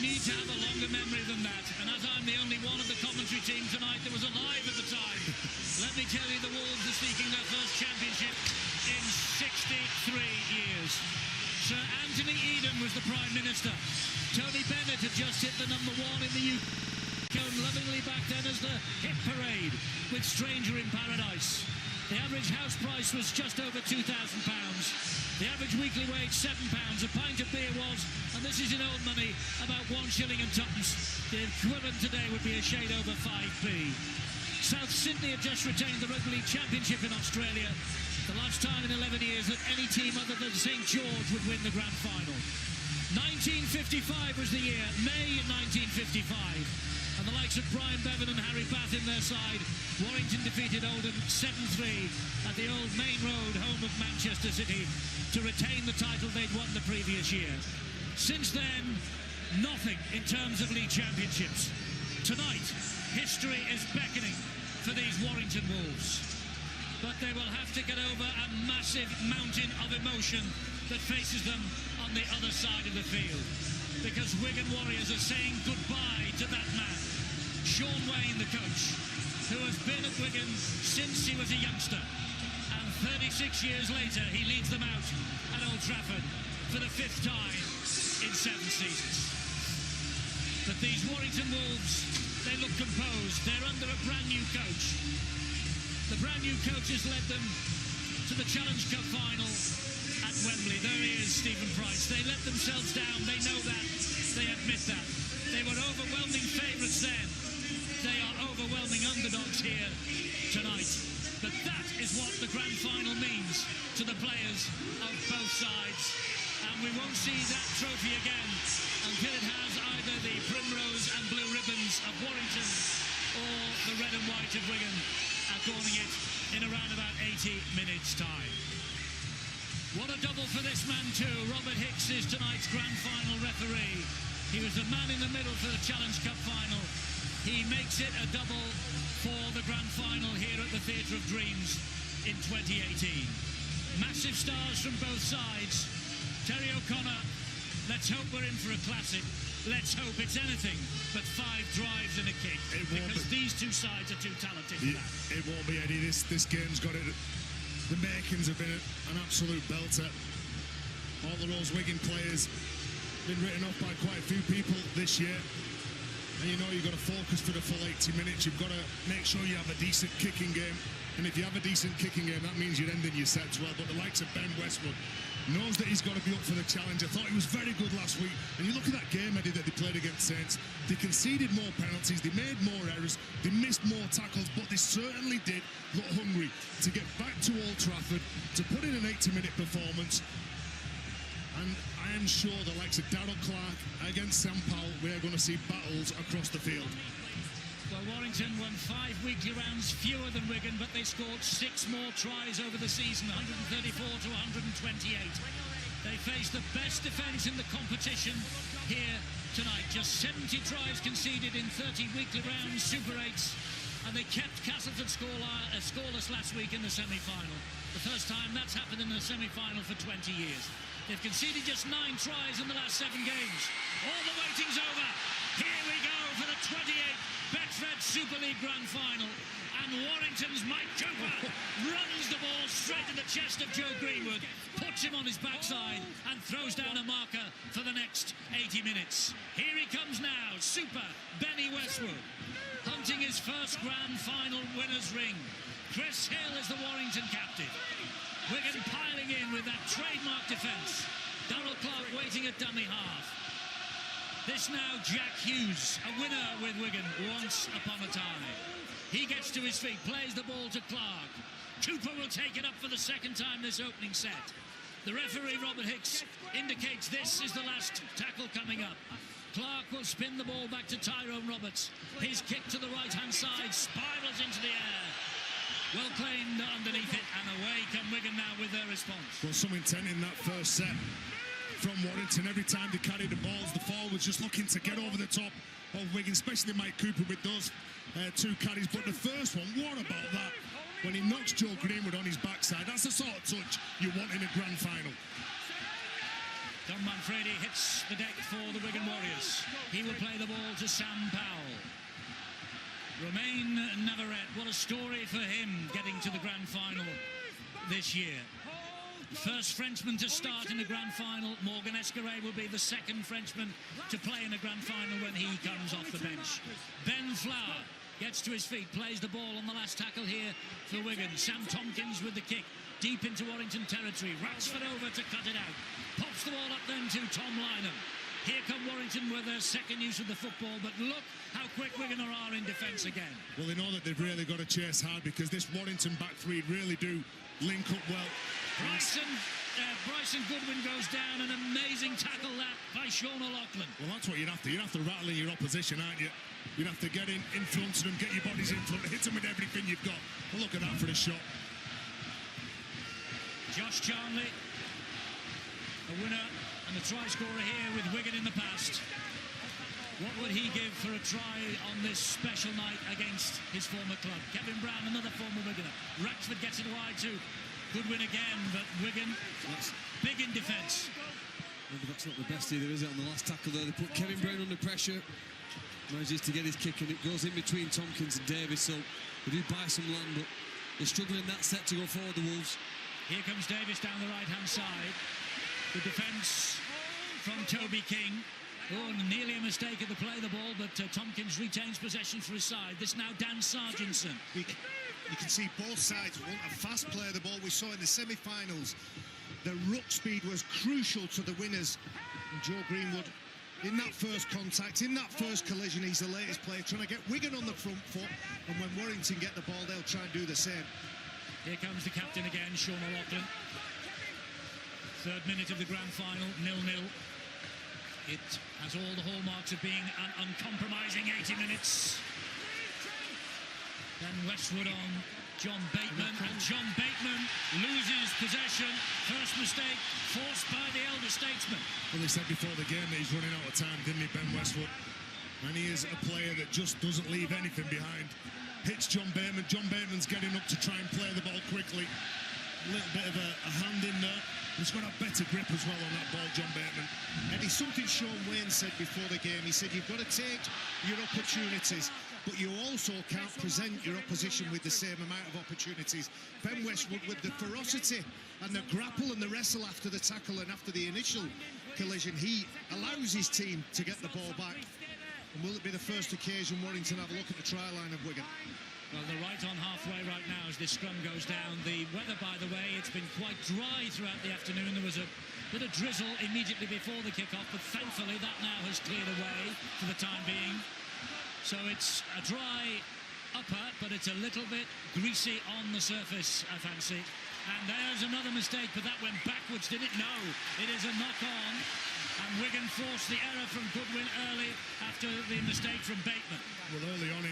need to have a longer memory than that. And as I'm the only one of the commentary team tonight that was alive at the time, let me tell you the Wolves are seeking their first championship in 63 years. Sir Anthony Eden was the Prime Minister. Tony Bennett had just hit the #1 in the UK, known lovingly back then as the Hit Parade, with Stranger in Paradise. The average house price was just over £2,000. The average weekly wage, £7. A pint of beer was, and this is in old money, about 1 shilling and twopence. The equivalent today would be a shade over 5p. South Sydney had just retained the Rugby League Championship in Australia. The last time in 11 years that any team other than St George would win the grand final. 1955 was the year, May 1955. And the likes of Brian Bevan and Harry Bath in their side. Warrington defeated Oldham 7-3 at the old Main Road, home of Manchester City, to retain the title they'd won the previous year. Since then, nothing in terms of league championships. Tonight, history is beckoning for these Warrington Wolves. But they will have to get over a massive mountain of emotion that faces them on the other side of the field. Because Wigan Warriors are saying goodbye to that man, Sean Wayne, the coach, who has been at Wigan since he was a youngster. And 36 years later, he leads them out at Old Trafford for the 5th time in 7 seasons. But these Warrington Wolves, they look composed. They're under a brand new coach. The brand new coach has led them to the Challenge Cup final at Wembley. There he is, Stephen Price. They let themselves down. They know that. They admit that. They were overwhelming favourites then. They are overwhelming underdogs here tonight. But that is what the grand final means to the players of both sides. And we won't see that trophy again until it has either the primrose and blue ribbons of Warrington or the red and white of Wigan adorning it in around about 80 minutes' time. What a double for this man too. Robert Hicks is tonight's grand final referee. He was the man in the middle for the Challenge Cup final. He makes it a double for the grand final here at the Theatre of Dreams in 2018. Massive stars from both sides. Terry O'Connor, let's hope we're in for a classic. Let's hope it's anything but 5 drives and a kick. Because these two sides are too talented for that. It won't be, Eddie. This game's got it. The makings have been an absolute belter. All the Rose Wigan players been written off by quite a few people this year. And you know you've got to focus for the full 80 minutes. You've got to make sure you have a decent kicking game. And if you have a decent kicking game, that means you're ending your sets well. But the likes of Ben Westwood knows that he's got to be up for the challenge. I thought he was very good last week. And you look at that game, Eddie, that they played against Saints. They conceded more penalties. They made more errors. They missed more tackles. But they certainly did look hungry to get back to Old Trafford, to put in an 80-minute performance. And I am sure the likes of Darrell Clark against Sam Powell, we are going to see battles across the field. Well, Warrington won 5 weekly rounds, fewer than Wigan, but they scored 6 more tries over the season, 134 to 128. They faced the best defence in the competition here tonight. Just 70 tries conceded in 30 weekly rounds, Super 8s, and they kept Castleford scoreless last week in the semi-final. The first time that's happened in the semi-final for 20 years. They've conceded just 9 tries in the last 7 games. All the waiting's over. Here we go for the 28th Betfred Super League Grand Final. And Warrington's Mike Cooper runs the ball straight to the chest of Joe Greenwood, puts him on his backside and throws down a marker for the next 80 minutes. Here he comes now, Super Benny Westwood, hunting his first Grand Final winner's ring. Chris Hill is the Warrington captain. Wigan piling in with that trademark defence. Darrell Clark waiting at dummy half. This now Jack Hughes, a winner with Wigan once upon a time. He gets to his feet, plays the ball to Clark. Cooper will take it up for the 2nd time this opening set. The referee, Robert Hicks, indicates this is the last tackle coming up. Clark will spin the ball back to Tyrone Roberts. His kick to the right-hand side spirals into the air. Well claimed underneath it, and away come Wigan now with their response. Well, some intent in that first set from Warrington. Every time they carried the balls, the forwards just looking to get over the top of Wigan, especially Mike Cooper with those 2 carries. But the first one, what about that? When he knocks Joe Greenwood on his backside, that's the sort of touch you want in a grand final. Don Manfredi hits the deck for the Wigan Warriors. He ball to Sam Powell. Romain Navarrete, what a story for him getting to the grand final this year. First Frenchman to start in the grand final. Morgan Escaré will be the second Frenchman to play in a grand final when he comes off the bench. Ben Flower gets to his feet, plays the ball on the last tackle here for Wigan. Sam Tomkins with the kick, deep into Warrington territory. Ratsford over to cut it out. Pops the ball up then to Tom Lynham. Here come Warrington with their second use of the football, but look how quick Wigan are in defence again. Well, they know that they've really got to chase hard because this Warrington back three really do link up well. Bryson Goodwin goes down, an amazing tackle that by Sean O'Loughlin. Well, that's what you'd have to. You'd have to rattle in your opposition, aren't you? You'd have to get in front of them, get your bodies in front, hit them with everything you've got. Well, look at that for a shot. Josh Charnley, a winner and a try scorer here with Wigan in the past. What would he give for a try on this special night against his former club? Kevin Brown, another former Wiganer. Ratsford gets it wide too. Good win again, but Wigan big in defence. Maybe that's not the best either, is it? On the last tackle there, they put Kevin Brown under pressure. Manages to get his kick, and it goes in between Tomkins and Davis, so they do buy some land, but they're struggling in that set to go forward, the Wolves. Here comes Davis down the right-hand side. The defence from Toby King. Oh, nearly a mistake at the play of the ball, but Tomkins retains possession for his side. This now Dan Sargentson. You can see both sides want a fast play of the ball. We saw in the semi-finals, the ruck speed was crucial to the winners. And Joe Greenwood, in that first contact, in that first collision, he's the latest player, trying to get Wigan on the front foot. And when Warrington get the ball, they'll try and do the same. Here comes the captain again, Sean O'Loughlin. Third minute of the grand final, 0-0. It has all the hallmarks of being an uncompromising 80 minutes. Then Westwood on John Bateman, and John Bateman loses possession. First mistake forced by the elder statesman. Well, they said before the game that he's running out of time, didn't he, Ben Westwood? And he is a player that just doesn't leave anything behind. Hits John Bateman. John Bateman's getting up to try and play the ball quickly. A little bit of a hand in there. He's got a better grip as well on that ball, John Bateman. And it's something Sean Wayne said before the game. He said, you've got to take your opportunities, but you also can't present your opposition with the same amount of opportunities. Ben Westwood, with the ferocity and the grapple and the wrestle after the tackle and after the initial collision, he allows his team to get the ball back. And will it be the first occasion Warrington have a look at the try line of Wigan? Well, they're right on halfway right now as this scrum goes down. The weather, by the way, it's been quite dry throughout the afternoon. There was a bit of drizzle immediately before the kick-off, but thankfully that now has cleared away for the time being. So it's a dry upper, but it's a little bit greasy on the surface, I fancy. And there's another mistake, but that went backwards, did it? No, it is a knock-on. And Wigan forced the error from Goodwin early after the mistake from Bateman. Well, early on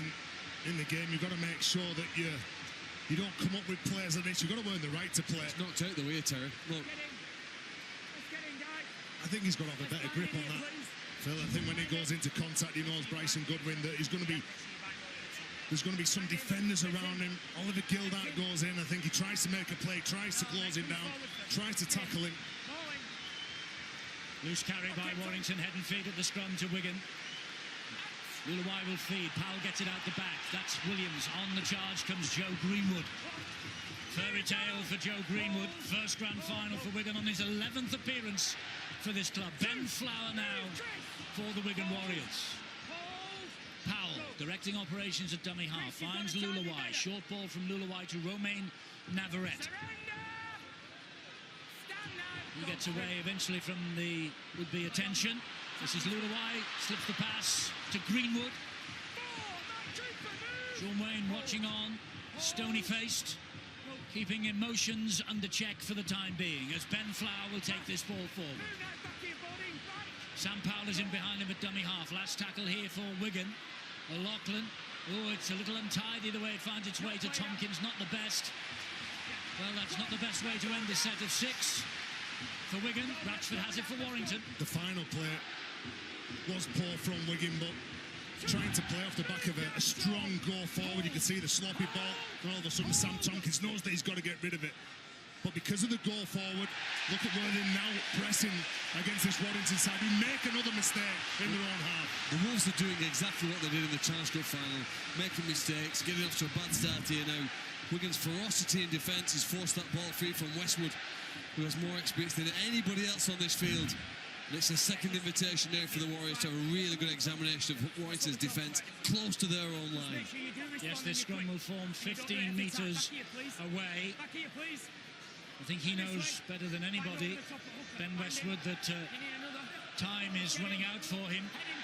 in the game, you've got to make sure that you don't come up with players like this. You've got to earn the right to play. It's knocked out the way, Terry. Look. I think he's got to have a better grip on that, Phil. I think when he goes into contact, he knows Bryson Goodwin that there's going to be some defenders around him. Oliver Gildart goes in. I think he tries to make a play, tries to close him down, tries to tackle him. Loose carry by Warrington, head and feet at the scrum to Wigan. Lulawai will feed. Powell gets it out the back. That's Williams. On the charge comes Joe Greenwood. Fairy tale for Joe Greenwood. First grand final for Wigan on his 11th appearance for this club. Ben Flower now for the Wigan Warriors. Powell directing operations at dummy half. Finds Lulawai. Short ball from Lulawai to Romain Navarrete. He gets away eventually from the would-be attention. This is Lulawai, slips the pass to Greenwood. Sean Wayne watching on, stony-faced, keeping emotions under check for the time being as Ben Flower will take this ball forward. Sam Powell is in behind him at dummy half. Last tackle here for Wigan. O'Loughlin. Oh, it's a little untidy the way it finds its way to Tomkins. Not the best. Well, that's not the best way to end this set of 6. For Wigan, Ratsford has it for Warrington. The final play was poor from Wigan, but trying to play off the back of a strong go forward. You can see the sloppy ball, and all of a sudden Sam Tomkins knows that he's got to get rid of it. But because of the go forward, look at where they're now pressing against this Warrington side, who make another mistake in their own half. The Wolves are doing exactly what they did in the Challenge Cup final, making mistakes, getting off to a bad start here now. Wigan's ferocity in defence has forced that ball free from Westwood, who has more experience than anybody else on this field. And it's a second invitation now for the Warriors to have a really good examination of Warrington's defence close to their own line. Yes, this scrum will form 15 metres away. I think he knows better than anybody, Ben Westwood, that time is running out for him.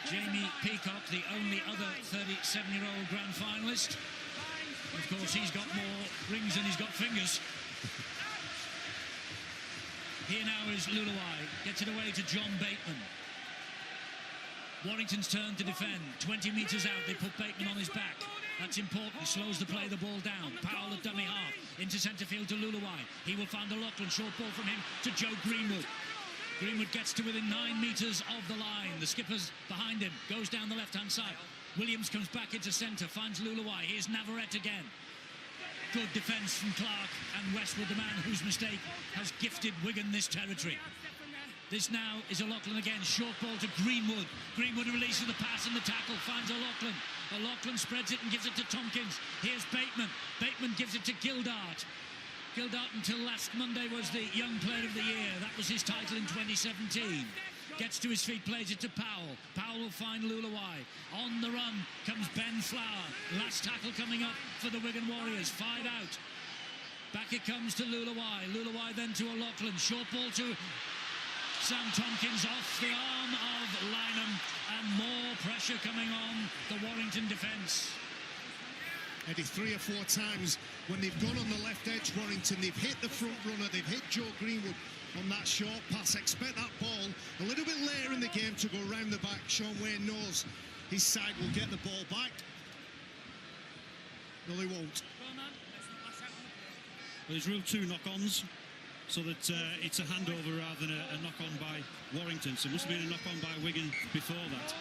Jamie Peacock, the only other 37-year-old grand finalist. Of course, he's got more rings than he's got fingers. Here now is Luluai. Gets it away to John Bateman. Warrington's turn to defend. 20 metres out, they put Bateman on his back. That's important. Slows the play, the ball down. Powell at dummy half. Into centre field to Luluai. He will find a Lachlan. Short ball from him to Joe Greenwood. Greenwood gets to within 9 metres of the line. The skipper's behind him. Goes down the left-hand side. Williams comes back into centre. Finds Luluai. Here's Navarrete again. Good defence from Clark and Westwood, the man whose mistake has gifted Wigan this territory. This now is O'Loughlin again. Short ball to Greenwood. Greenwood releases the pass and the tackle. Finds O'Loughlin. O'Loughlin spreads it and gives it to Tompkins. Here's Bateman. Bateman gives it to Gildart. Gildart until last Monday was the Young Player of the Year. That was his title in 2017. Gets to his feet, plays it to Powell. Powell will find Luluai. On the run comes Ben Flower. Last tackle coming up for the Wigan Warriors. 5 out. Back it comes to Luluai. Luluai then to O'Loughlin. Short ball to Sam Tompkins off the arm of Lynham. And more pressure coming on the Warrington defence. Eddie, 3 or 4 times when they've gone on the left edge, Warrington, they've hit the front runner, they've hit Joe Greenwood on that short pass. Expect that ball a little bit later in the game to go round the back. Sean Wayne knows his side will get the ball back. No, they won't. Well, there's rule 2 knock-ons, so that it's a handover rather than a knock-on by Warrington. So it must have been a knock-on by Wigan before that.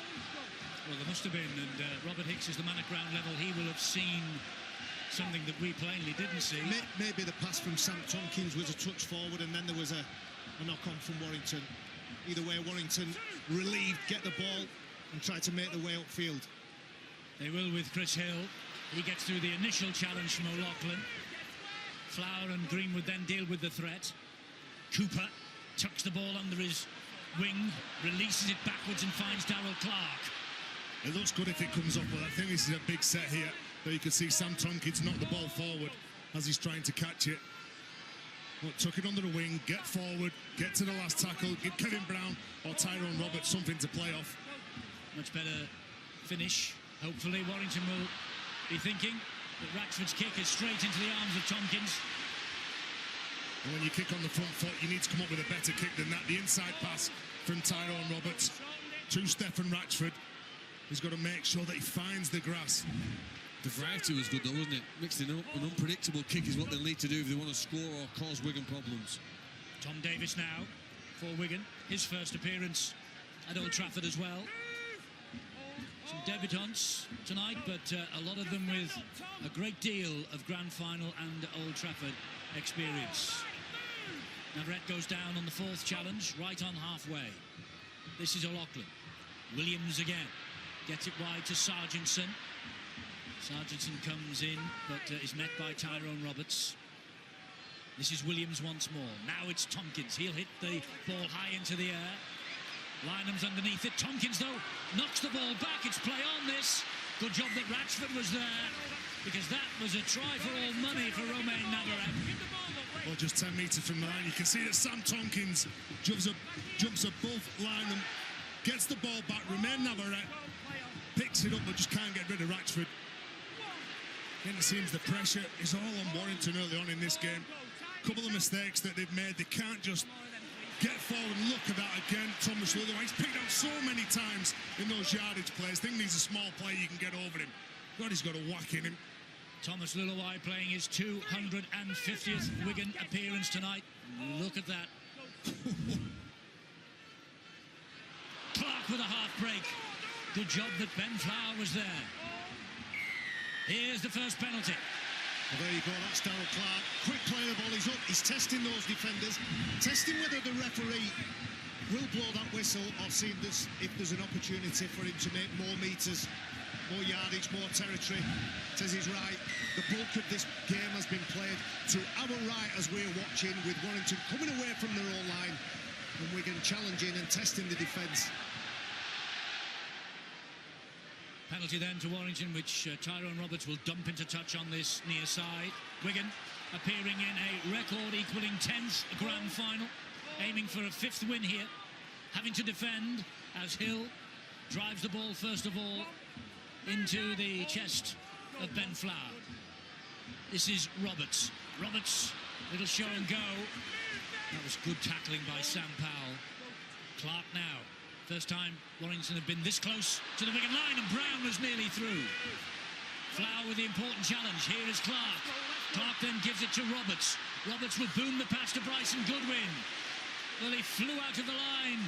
Well, there must have been, and Robert Hicks is the man at ground level. He will have seen something that we plainly didn't see. Maybe the pass from Sam Tompkins was a touch forward, and then there was a knock-on from Warrington. Either way, Warrington relieved, get the ball, and try to make the way upfield. They will with Chris Hill. He gets through the initial challenge from O'Loughlin. Flower and Greenwood then deal with the threat. Cooper tucks the ball under his wing, releases it backwards and finds Darrell Clark. It looks good if it comes up, but I think this is a big set here. But you can see Sam Tompkins knock the ball forward as he's trying to catch it. Well, tuck it under the wing, get forward, get to the last tackle, give Kevin Brown or Tyrone Roberts something to play off. Much better finish. Hopefully Warrington will be thinking that Ratchford's kick is straight into the arms of Tompkins. And when you kick on the front foot, you need to come up with a better kick than that. The inside pass from Tyrone Roberts to Stephen Ratchford. He's got to make sure that he finds the grass. The variety was good though, wasn't it? Mixing up an unpredictable kick is what they'll need to do if they want to score or cause Wigan problems. Tom Davis now for Wigan. His first appearance at Old Trafford as well. Some debutants tonight, but a lot of them with a great deal of Grand Final and Old Trafford experience. Navarrete goes down on the 4th challenge, right on halfway. This is O'Loughlin. Williams again. Gets it wide to Sargentson. Sargentson comes in, but is met by Tyrone Roberts. This is Williams once more. Now it's Tompkins. He'll hit the ball high into the air. Lynham's underneath it. Tompkins, though, knocks the ball back. It's play on this. Good job that Ratchford was there, because that was a try for all money for Romain Navarrete. Well, just 10 metres from the line, you can see that Sam Tompkins jumps above Lynham, gets the ball back. Romain Navarrete picks it up, but just can't get rid of Ratchford. Then it seems the pressure is all on Warrington early on in this game. A couple of mistakes that they've made. They can't just get forward. Look at that again. Thomas Luluai. He's picked out so many times in those yardage plays. Think he's a small player, you can get over him. God, he's got a whack in him. Thomas Luluai playing his 250th Wigan appearance tonight. Look at that. Clark with a half break. Good job that Ben Flower was there. Here's the first penalty. Well, there you go, that's Darrell Clark. Quick play, the ball is up. He's testing those defenders, testing whether the referee will blow that whistle or see if there's an opportunity for him to make more meters, more yardage, more territory. Says he's right. The bulk of this game has been played to our right as we're watching, with Warrington coming away from their own line and Wigan challenging and testing the defence. Penalty then to Warrington, which Tyrone Roberts will dump into touch on this near side. Wigan appearing in a record-equalling 10th grand final, aiming for a 5th win here, having to defend as Hill drives the ball first of all into the chest of Ben Flower. This is Roberts. Roberts, little show and go. That was good tackling by Sam Powell. Clark now. First time Warrington have been this close to the Wigan line, and Brown was nearly through. Flower with the important challenge. Here is Clark. Clark then gives it to Roberts. Roberts will boom the pass to Bryson Goodwin. Well, he flew out of the line,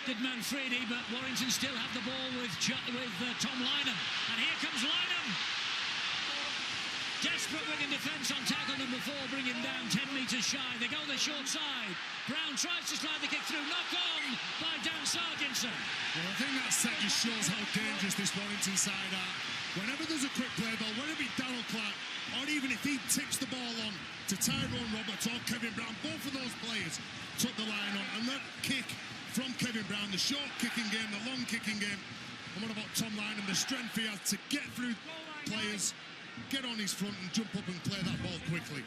did Manfredi, but Warrington still have the ball with Tom Lynham. And here comes Lynham. Desperate Wigan defence on tackle number 4, bring him down 10 metres shy. They go the short side. Brown tries to slide the kick through. Knock on by Dan Sarginson. Well, I think that set just shows how dangerous this Warrington side are. Whenever there's a quick play ball, whether it be Darrell Clark, or even if he tips the ball on to Tyrone Roberts or Kevin Brown, both of those players took the line on. And that kick from Kevin Brown, the short kicking game, the long kicking game. And what about Tom Lynham, the strength he has to get through players, get on his front and jump up and play that ball quickly.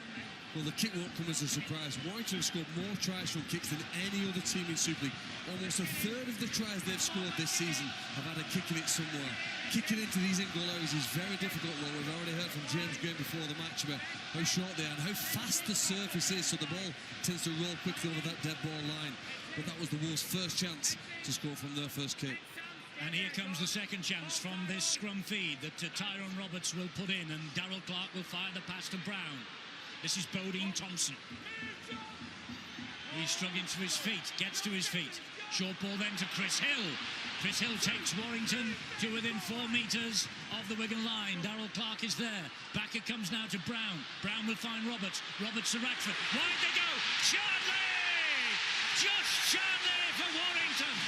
Well, the kick won't come as a surprise. Warrington have scored more tries from kicks than any other team in Super League. Almost a third of the tries they've scored this season have had a kick in it somewhere. Kicking into these in-goal areas is very difficult, though. We've already heard from James Graham before the match about how short they are and how fast the surface is, so the ball tends to roll quickly over that dead ball line. But that was the Wolves' first chance to score from their first kick. And here comes the second chance from this scrum feed that Tyrone Roberts will put in, and Darrell Clark will fire the pass to Brown. This is Bodine Thompson. He's struggling to his feet, gets to his feet. Short ball then to Chris Hill. Chris Hill takes Warrington to within 4 metres of the Wigan line. Darrell Clark is there. Back it comes now to Brown. Brown will find Roberts. Roberts to Ratford. Wide they go. Charnley! Josh Charnley for Warrington.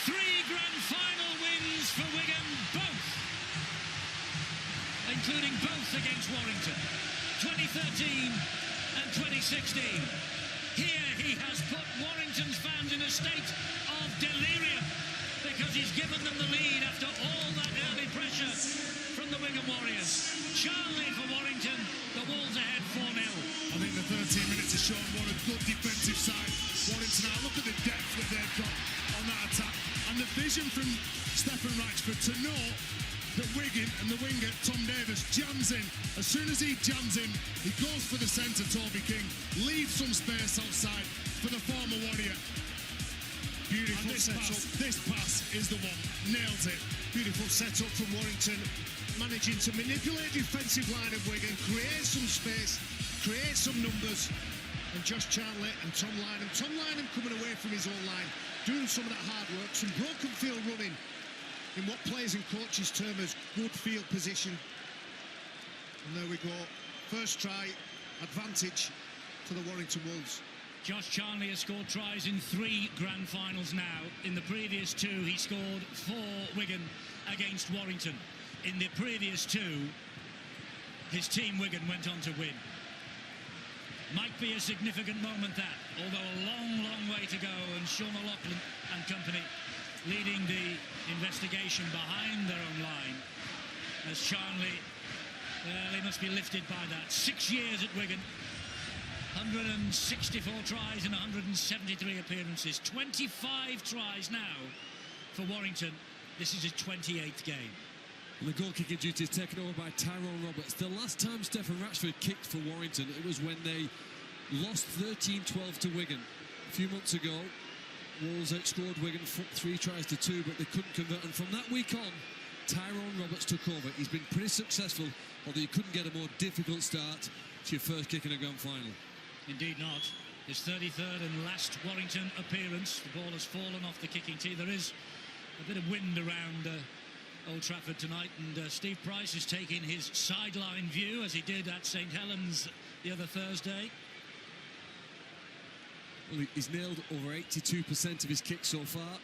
3 grand final wins for Wigan, both, including both against Warrington, 2013 and 2016. Here he has put Warrington's fans in a state of delirium because he's given them the lead after all that early pressure from the Wigan Warriors. Charnley for Warrington, the Wolves ahead 4-0. I think the 13 minutes has shown what a good defensive side Warrington are. Look at the depth that they've got on that attack, and the vision from Stephen Ratchford to know that Wigan and the winger Tom Davis jams in. As soon as he jams in, he goes for the centre, Toby King, leaves some space outside for the former Warrior. Beautiful setup. This pass is the one. Nails it. Beautiful setup from Warrington, managing to manipulate the defensive line of Wigan, create some space, create some numbers. And Josh Charnley and Tom Lynham. Tom Lynham coming away from his own line, doing some of that hard work, some broken field running in what players and coaches term as good field position. And there we go. First try, advantage to the Warrington Wolves. Josh Charnley has scored tries in 3 grand finals now. In the previous 2, he scored for Wigan against Warrington. In the previous 2, his team Wigan went on to win. Might be a significant moment, that, although a long, long way to go, and Sean O'Loughlin and company leading the investigation behind their own line as Charnley, they must be lifted by that. 6 years at Wigan, 164 tries and 173 appearances, 25 tries now for Warrington. This is his 28th game. And the goal-kicking duty is taken over by Tyrone Roberts. The last time Stephen Ratchford kicked for Warrington, it was when they lost 13-12 to Wigan. A few months ago, Wolves outscored Wigan 3 tries to 2, but they couldn't convert. And from that week on, Tyrone Roberts took over. He's been pretty successful, although you couldn't get a more difficult start to your first kick in a grand final. Indeed not. His 33rd and last Warrington appearance. The ball has fallen off the kicking tee. There is a bit of wind around Old Trafford tonight, and Steve Price is taking his sideline view, as he did at St Helens the other Thursday. Well, he's nailed over 82% of his kicks so far.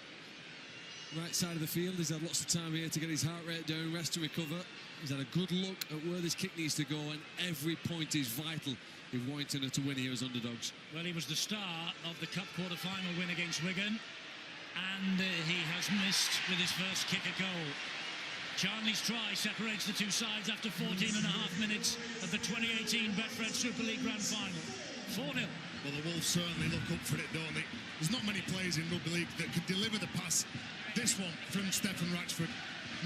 Right side of the field, he's had lots of time here to get his heart rate down, rest and recover. He's had a good look at where this kick needs to go, and every point is vital if Warrington are to win here as underdogs. Well, he was the star of the Cup quarter-final win against Wigan, and he has missed with his first kick a goal. Charnley's try separates the two sides after 14 and a half minutes of the 2018 Betfred Super League Grand Final. 4-0. Well, the Wolves certainly look up for it, don't they? There's not many players in rugby league that could deliver the pass. This one from Stephen Ratchford.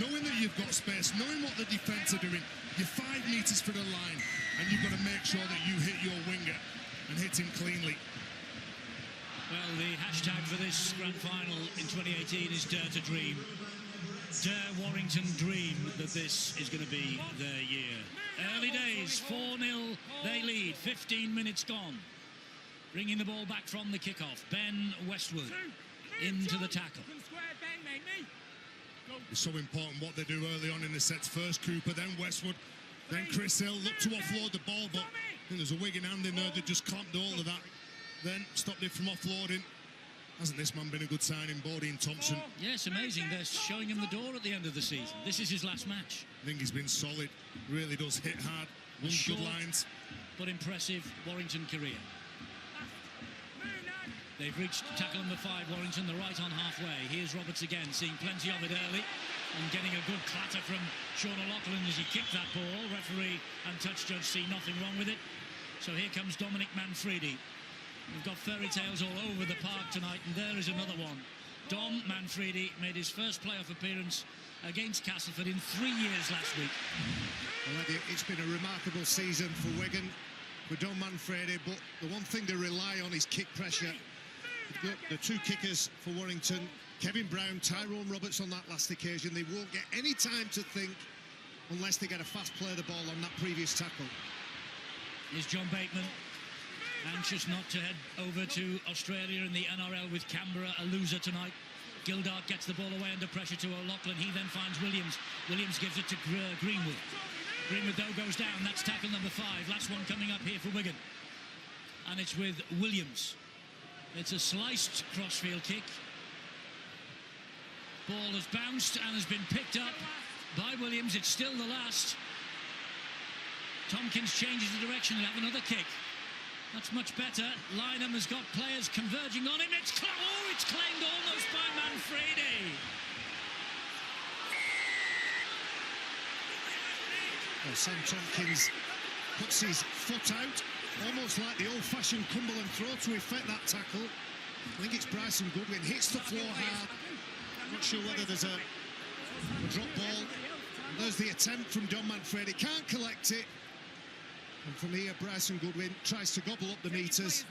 Knowing that you've got space, knowing what the defence are doing, you're 5 metres for the line, and you've got to make sure that you hit your winger and hit him cleanly. Well, the hashtag for this grand final in 2018 is Dare to Dream. Dare Warrington dream that this is going to be their year. Early days, 4-0, they lead, 15 minutes gone. Bringing the ball back from the kickoff, Ben Westwood into the tackle. It's so important what they do early on in the sets. First Cooper, then Westwood, then Chris Hill. Look to offload the ball, but I think there's a Wigan hand in there that just clamped hold of that. Then stopped it from offloading. Hasn't this man been a good signing, Bodine Thompson? Yes, amazing. They're showing him the door at the end of the season. This is his last match. I think he's been solid. Really does hit hard. Runs good lines. But impressive Warrington career. They've reached tackle number 5, Warrington, the right on halfway. Here's Roberts again, seeing plenty of it early and getting a good clatter from Sean O'Loughlin as he kicked that ball. Referee and touch judge see nothing wrong with it. So here comes Dominic Manfredi. We've got fairy tales all over the park tonight, and there is another one. Dom Manfredi made his first playoff appearance against Castleford in 3 years last week. Well, it's been a remarkable season for Wigan, for Dom Manfredi, but the one thing they rely on is kick pressure. The 2 kickers for Warrington, Kevin Brown, Tyrone Roberts on that last occasion. They won't get any time to think unless they get a fast play of the ball on that previous tackle. Here's John Bateman, anxious not to head over to Australia in the NRL with Canberra, a loser tonight. Gildart gets the ball away under pressure to O'Loughlin. He then finds Williams. Williams gives it to Greenwood. Greenwood, though, goes down. That's tackle number 5. Last one coming up here for Wigan. And it's with Williams. It's a sliced crossfield kick. Ball has bounced and has been picked up by Williams. It's still the last. Tompkins changes the direction and have another kick. That's much better. Lynham has got players converging on him. It's claimed almost by Manfredi. Well, Sam Tompkins puts his foot out, almost like the old-fashioned Cumberland throw to effect that tackle. I think it's Bryson Goodwin, hits the floor hard. Not sure whether there's a drop ball. And there's the attempt from Dom Manfredi, can't collect it. And from here, Bryson Goodwin tries to gobble up the meters.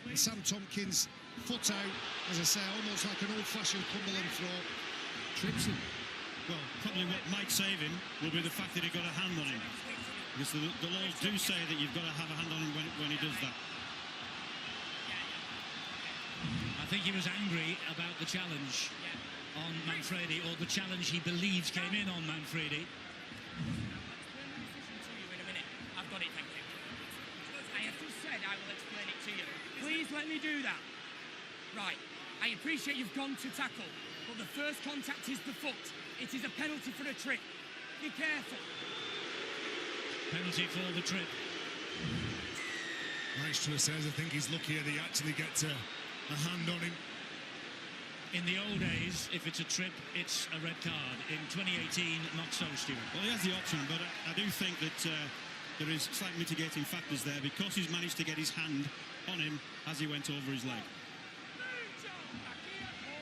And Sam Tompkins, foot out, as I say, almost like an old-fashioned Cumberland throw. Trips him. Well, probably what might save him will be the fact that he got a hand on him. Because the laws do say that you've got to have a hand on him when he does that. I think he was angry about the challenge on Manfredi, or the challenge he believes came in on Manfredi. I've got it, thank you. I have just said I will explain it to you. Please let me do that. Right, I appreciate you've gone to tackle, but the first contact is the foot. It is a penalty for a trip. Be careful. Penalty for the trip. Maestro says I think he's lucky that he actually gets a hand on him. In the old days, if it's a trip, it's a red card. In 2018, not so, Stuart. Well, he has the option, but I do think that there is slight mitigating factors there because he's managed to get his hand on him as he went over his leg.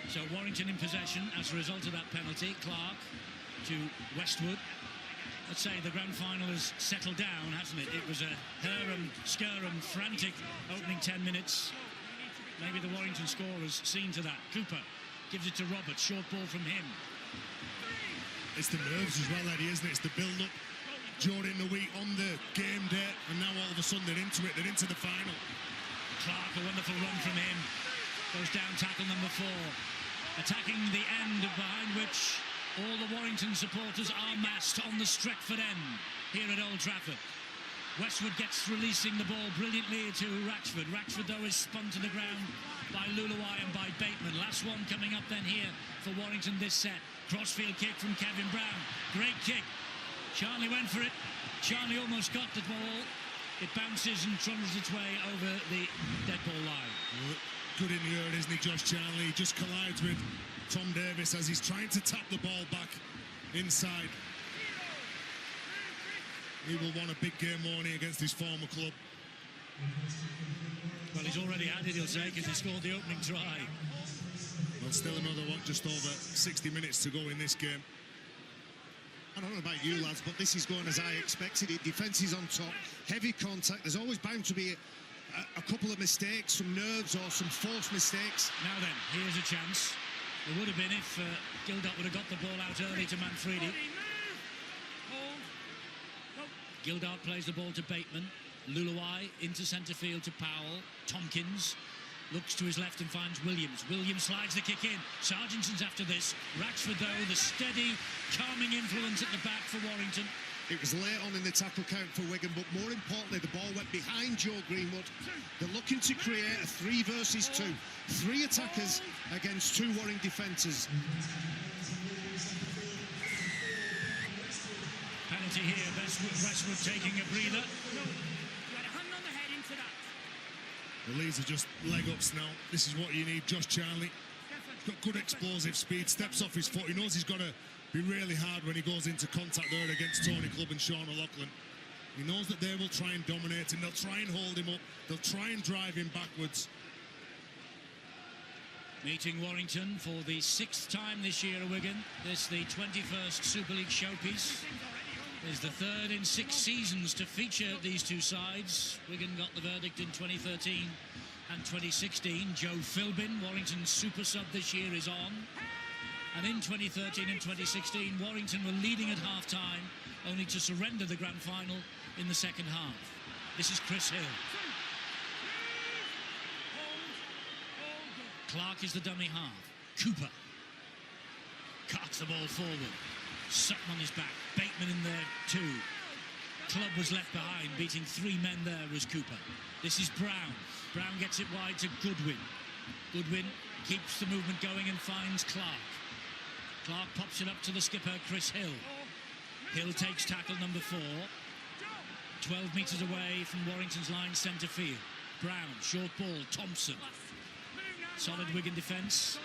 So Warrington in possession as a result of that penalty. Clark to Westwood. Let's say the grand final has settled down, hasn't it? It was a harum-scarum, frantic opening 10 minutes. Maybe the Warrington scorers seen to that. Cooper gives it to Roberts. Short ball from him. It's the nerves as well, Eddie, isn't it? It's the build-up during the week on the game day, and now all of a sudden they're into it. They're into the final. Clark, a wonderful run from him. Goes down, tackle number 4. Attacking the end behind which all the Warrington supporters are massed on the Stretford end here at Old Trafford. Westwood gets releasing the ball brilliantly to Ratchford. Ratchford, though, is spun to the ground by Luluai and by Bateman. Last one coming up then here for Warrington this set. Crossfield kick from Kevin Brown. Great kick. Charlie went for it. Charlie almost got the ball. It bounces and trundles its way over the dead ball line. Good in the air, isn't he, Josh Charlie? He just collides with Tom Davis as he's trying to tap the ball back inside. He will want a big game morning against his former club. Well, he's already had it, he'll say, because he scored the opening try. Well, still another, just over 60 minutes to go in this game. I don't know about you lads, but this is going as I expected it. Defence is on top, heavy contact. There's always bound to be a couple of mistakes, some nerves or some forced mistakes. Now then, here's a chance. There would have been if Gildart would have got the ball out early to Manfredi. Gildart plays the ball to Bateman. Luluai into centre field to Powell. Tompkins looks to his left and finds Williams. Williams slides the kick in. Sargenson's after this. Ratchford, though, the steady, calming influence at the back for Warrington. It was late on in the tackle count for Wigan, but more importantly, the ball went behind Joe Greenwood. They're looking to create a 3 versus 2. 3 attackers against 2 Warrington defenders. Penalty here. Westwood taking a breather. The Leeds are just leg ups now. This is what you need. Josh Charlie, he's got good explosive speed, steps off his foot. He knows he's got to be really hard when he goes into contact there against Tony Clubb and Sean O'Loughlin. He knows that they will try and dominate him. They'll try and hold him up. They'll try and drive him backwards. Meeting Warrington for the 6th time this year at Wigan. This the 21st Super League showpiece. Is the 3rd in 6 seasons to feature these two sides. Wigan got the verdict in 2013 and 2016. Joe Philbin, Warrington's super sub this year, is on. And in 2013 and 2016, Warrington were leading at half-time, only to surrender the grand final in the second half. This is Chris Hill. Clark is the dummy half. Cooper carts the ball forward. Sutton on his back. Bateman in there too. Clubb was left behind. Beating 3 men there was Cooper. This is Brown. Brown gets it wide to Goodwin. Goodwin keeps the movement going and finds Clark. Clark pops it up to the skipper, Chris Hill. Hill takes tackle number 4. 12 metres away from Warrington's line centre field. Brown, short ball, Thompson. Solid Wigan defence.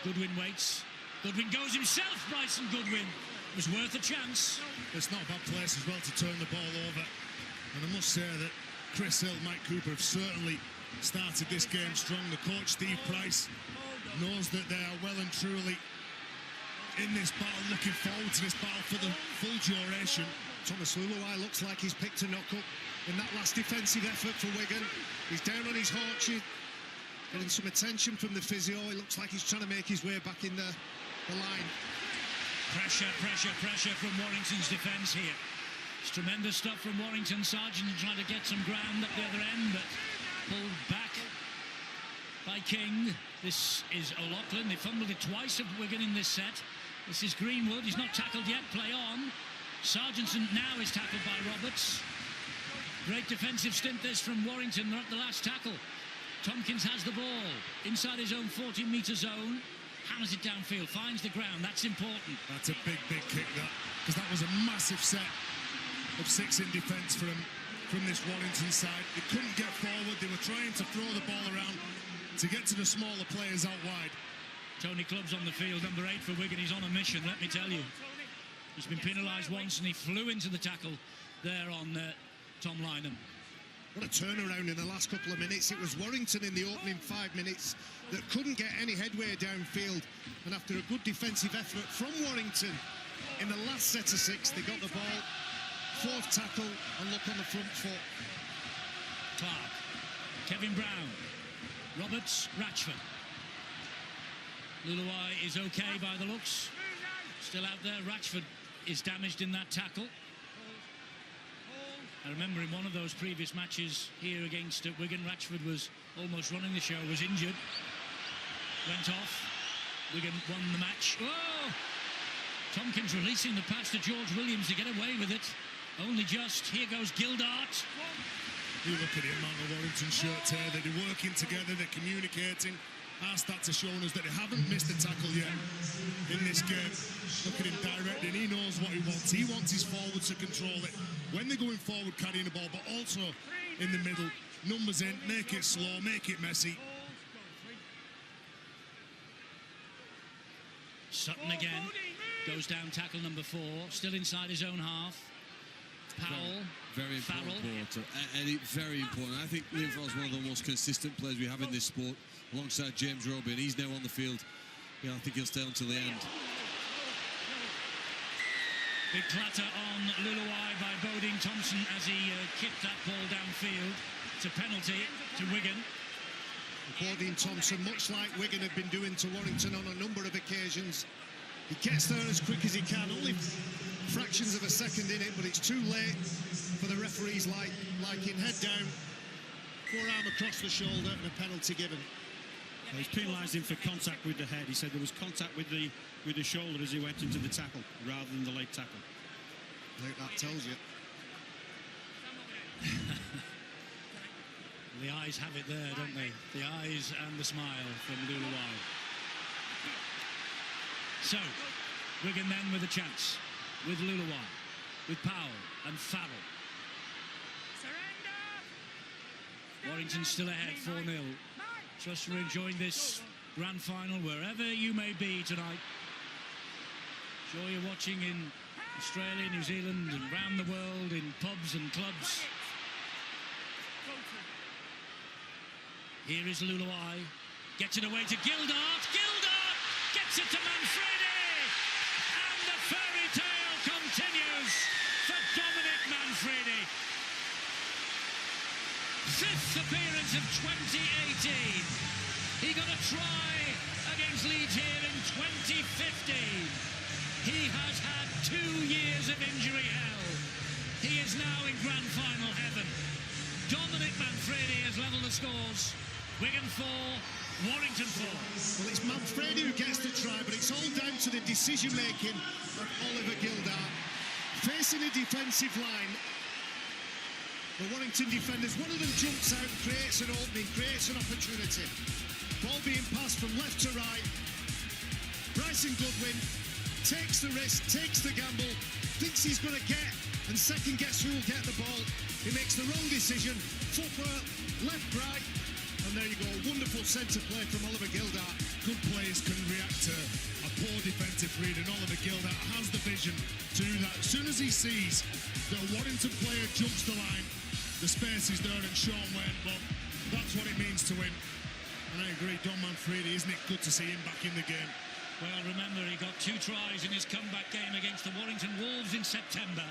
Goodwin waits. Goodwin goes himself, Bryson Goodwin. It was worth a chance. It's not a bad place as well to turn the ball over. And I must say that Chris Hill, Mike Cooper have certainly started this game strong. The coach, Steve Price, knows that they are well and truly in this battle, looking forward to this battle for the full duration. Thomas Luluai looks like he's picked a knock-up in that last defensive effort for Wigan. He's down on his haunches, getting some attention from the physio. He looks like he's trying to make his way back in the line. Pressure from Warrington's defence here. It's tremendous stuff from Warrington. Sargent trying to get some ground up the other end, but pulled back by King. This is O'Loughlin. They fumbled it twice of Wigan in this set. This is Greenwood. He's not tackled yet. Play on. Sargentson now is tackled by Roberts. Great defensive stint this from Warrington. They're at the last tackle. Tompkins has the ball inside his own 40-metre zone. Hammers it downfield, finds the ground. That's important. That's a big kick, that, because that was a massive set of 6 in defence from this Warrington side. They couldn't get forward. They were trying to throw the ball around to get to the smaller players out wide. Tony Clubb's on the field, number 8 for Wigan. He's on a mission, let me tell you. He's been penalised once and he flew into the tackle there on Tom Lynham. What a turnaround in the last couple of minutes. It was Warrington in the opening 5 minutes that couldn't get any headway downfield. And after a good defensive effort from Warrington in the last set of 6, they got the ball. 4th tackle and look on the front foot. Clark, Kevin Brown, Roberts, Ratchford. Luluai is okay by the looks. Still out there. Ratchford is damaged in that tackle. I remember in one of those previous matches here against Wigan, Ratchford was almost running the show, was injured. Went off. Wigan won the match. Oh! Tompkins releasing the pass to George Williams to get away with it. Only just. Here goes Gildart. You look at the amount of Warrington shirts here, that they're working together, they're communicating. Our stats are showing us that they haven't missed a tackle yet in this game. Look at him directing, he knows what he wants. He wants his forwards to control it when they're going forward carrying the ball, but also in the middle. Numbers in, make it slow, make it messy. Sutton again goes down, tackle number 4, still inside his own half. Powell, very important ball, Eddie, very important. I think Liam Farrell's one of the most consistent players we have in this sport, alongside James Roby, and he's now on the field. Yeah, I think he'll stay until the end. Big clatter on Luluai by Bodine Thompson as he kicked that ball downfield. It's a penalty to Wigan. Bodine Thompson, much like Wigan have been doing to Warrington on a number of occasions, he gets there as quick as he can, only fractions of a second in it, but it's too late for the referees liking head down, forearm across the shoulder, and a penalty given. He's penalised him for contact with the head. He said there was contact with the shoulder as he went into the tackle, rather than the late tackle. I think that tells you. The eyes have it there, don't they? The eyes and the smile from Luluai. So, Wigan then with a chance, with Luluai, with Powell and Farrell. Warrington still ahead, 4-0. Trust you're enjoying this grand final wherever you may be tonight. Sure you're watching in Australia, New Zealand and around the world in pubs and clubs. Here is Luluai, gets it away to Gildart. Gildart gets it to Manfredi, and the fairy tale continues for Dominic Manfredi. 5th appearance of 2018. He got a try against Leeds here in 2015. He has had 2 years of injury hell. He is now in grand final heaven. Dominic Manfredi has levelled the scores. Wigan 4, Warrington 4. Well, it's Manfredi who gets the try, but it's all down to the decision-making of Oliver Gildart. Facing a defensive line, the Warrington defenders, one of them jumps out, creates an opening, creates an opportunity. Ball being passed from left to right. Bryson Goodwin takes the risk, takes the gamble, thinks he's going to get, and second guess who will get the ball. He makes the wrong decision, footwork, left, right, and there you go, wonderful centre play from Oliver Gildart. Good players can react to a poor defensive read, and Oliver Gildart has the vision to do that. As soon as he sees that a Warrington player jumps the line, the space is there and Sean went, but that's what it means to win. And I agree, Dom Manfredi, isn't it good to see him back in the game? Well, remember, he got 2 tries in his comeback game against the Warrington Wolves in September,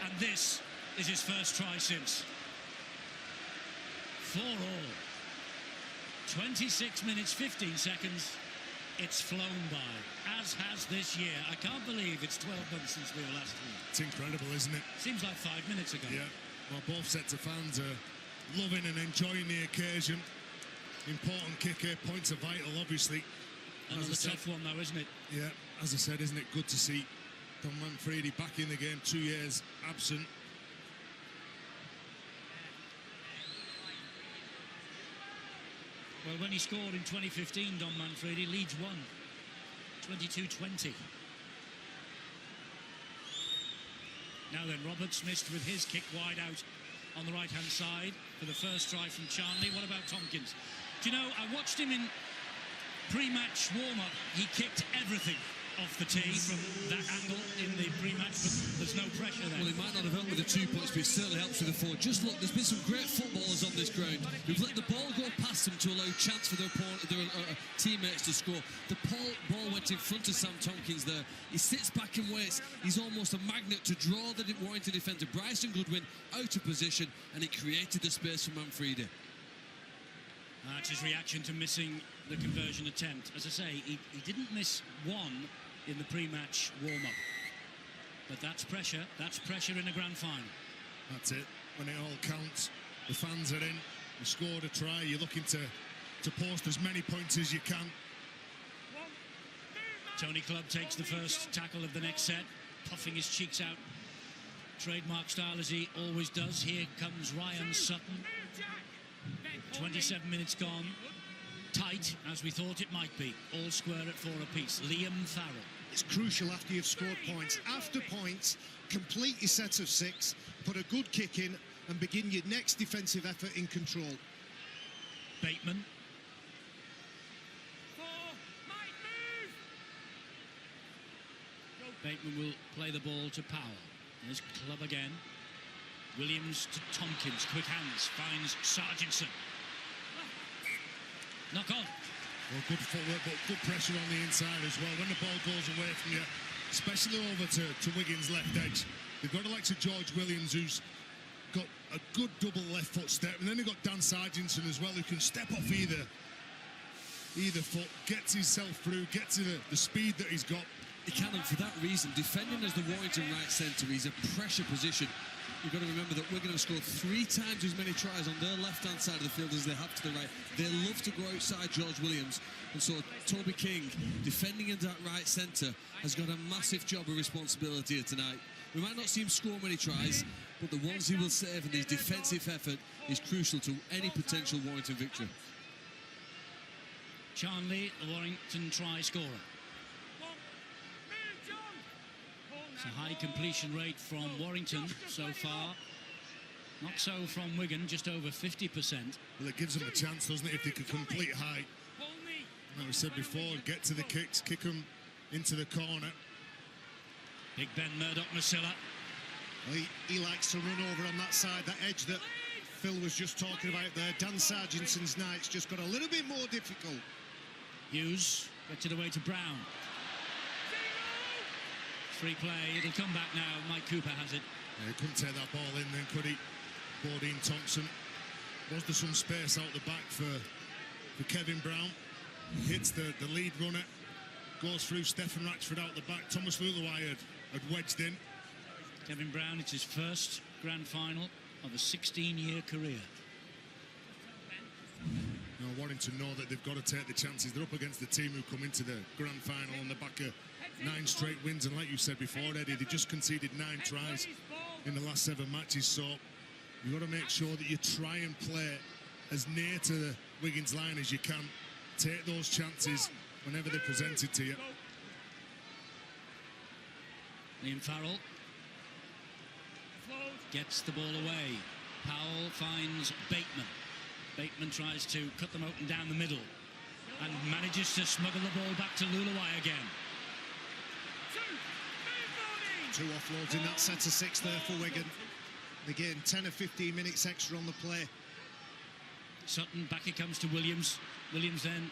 and this is his first try since. 4-all. 26 minutes, 15 seconds. It's flown by, as has this year. I can't believe it's 12 months since we were last here. It's incredible, isn't it? Seems like 5 minutes ago. Yeah, well, both sets of fans are loving and enjoying the occasion. Important kick here, points are vital, obviously. Another tough one, though, isn't it? Yeah, as I said, isn't it good to see Dom Manfredi back in the game, 2 years absent. Well, when he scored in 2015, Dom Manfredi, Leeds won 22-20. Now then, Roberts missed with his kick wide out on the right-hand side for the first try from Charnley. What about Tompkins? Do you know, I watched him in pre-match warm-up. He kicked everything off the tee from that angle in the pre-match, but there's no pressure there. Well, it might not have helped with the 2 points, but it certainly helps with the 4. Just look, there's been some great footballers on this ground who've let the ball go past them to allow chance for their teammates to score. The ball went in front of Sam Tompkins there. He sits back and waits. He's almost a magnet to draw the Warrington defender Bryson Goodwin out of position, and it created the space for Manfredi. That's his reaction to missing the conversion attempt. As I say, he didn't miss one in the pre-match warm-up. But that's pressure in a grand final. That's it, when it all counts. The fans are in, you scored a try, you're looking to post as many points as you can. Tony Clubb takes the first tackle of the next set, puffing his cheeks out trademark style as he always does. Here comes Ryan Sutton. 27 minutes gone. Tight, as we thought it might be. All square at 4 apiece. Liam Farrell. It's crucial after you've scored points. After points, complete your set of 6, put a good kick in, and begin your next defensive effort in control. Bateman. Bateman will play the ball to Powell. His club again. Williams to Tompkins. Quick hands. Finds Sargentson. Knock on. Well, good footwork, but good pressure on the inside as well. When the ball goes away from you, especially over to Wigan's left edge, they've got the likes of George Williams, who's got a good double left foot step, and then they've got Dan Sargentson as well, who can step off either foot, gets himself through, gets to the speed that he's got. He can, and for that reason, defending as the Warrington right centre, he's a pressure position. You've got to remember that Wigan have scored 3 times as many tries on their left-hand side of the field as they have to the right. They love to go outside George Williams, and so Toby King, defending in that right centre, has got a massive job of responsibility here tonight. We might not see him score many tries, but the ones he will save and his defensive effort is crucial to any potential Warrington victory. Charnley, the Warrington try scorer. It's a high completion rate from Warrington so far. Not so from Wigan, just over 50%. Well, it gives them a chance, doesn't it, if they can complete high. Like we said before, get to the kicks, kick them into the corner. Big Ben Murdoch-Masilla. Well, he likes to run over on that side, that edge that Phil was just talking about there. Dan Sargentson's night's just got a little bit more difficult. Hughes gets it away to Brown. Free play, it'll come back now. Mike Cooper has it. Yeah, he couldn't take that ball in then, could he? Bodine Thompson. Was there some space out the back for Kevin Brown? Hits the lead runner. Goes through Stefan Ratchford out the back. Thomas Luluai had wedged in. Kevin Brown, it's his first grand final of a 16-year career. You know, Warrington know that they've got to take the chances. They're up against the team who come into the grand final on the back of 9 straight wins, and like you said before, Eddie, they just conceded 9 tries in the last 7 matches, so you've got to make sure that you try and play as near to the Wigan's line as you can. Take those chances whenever they're presented to you. Liam Farrell gets the ball away. Powell finds Bateman. Bateman tries to cut them open down the middle and manages to smuggle the ball back to Luluai again. 2 offloads in that set of 6 there for Wigan. Again, 10 or 15 minutes extra on the play. Sutton, back it comes to Williams. Williams then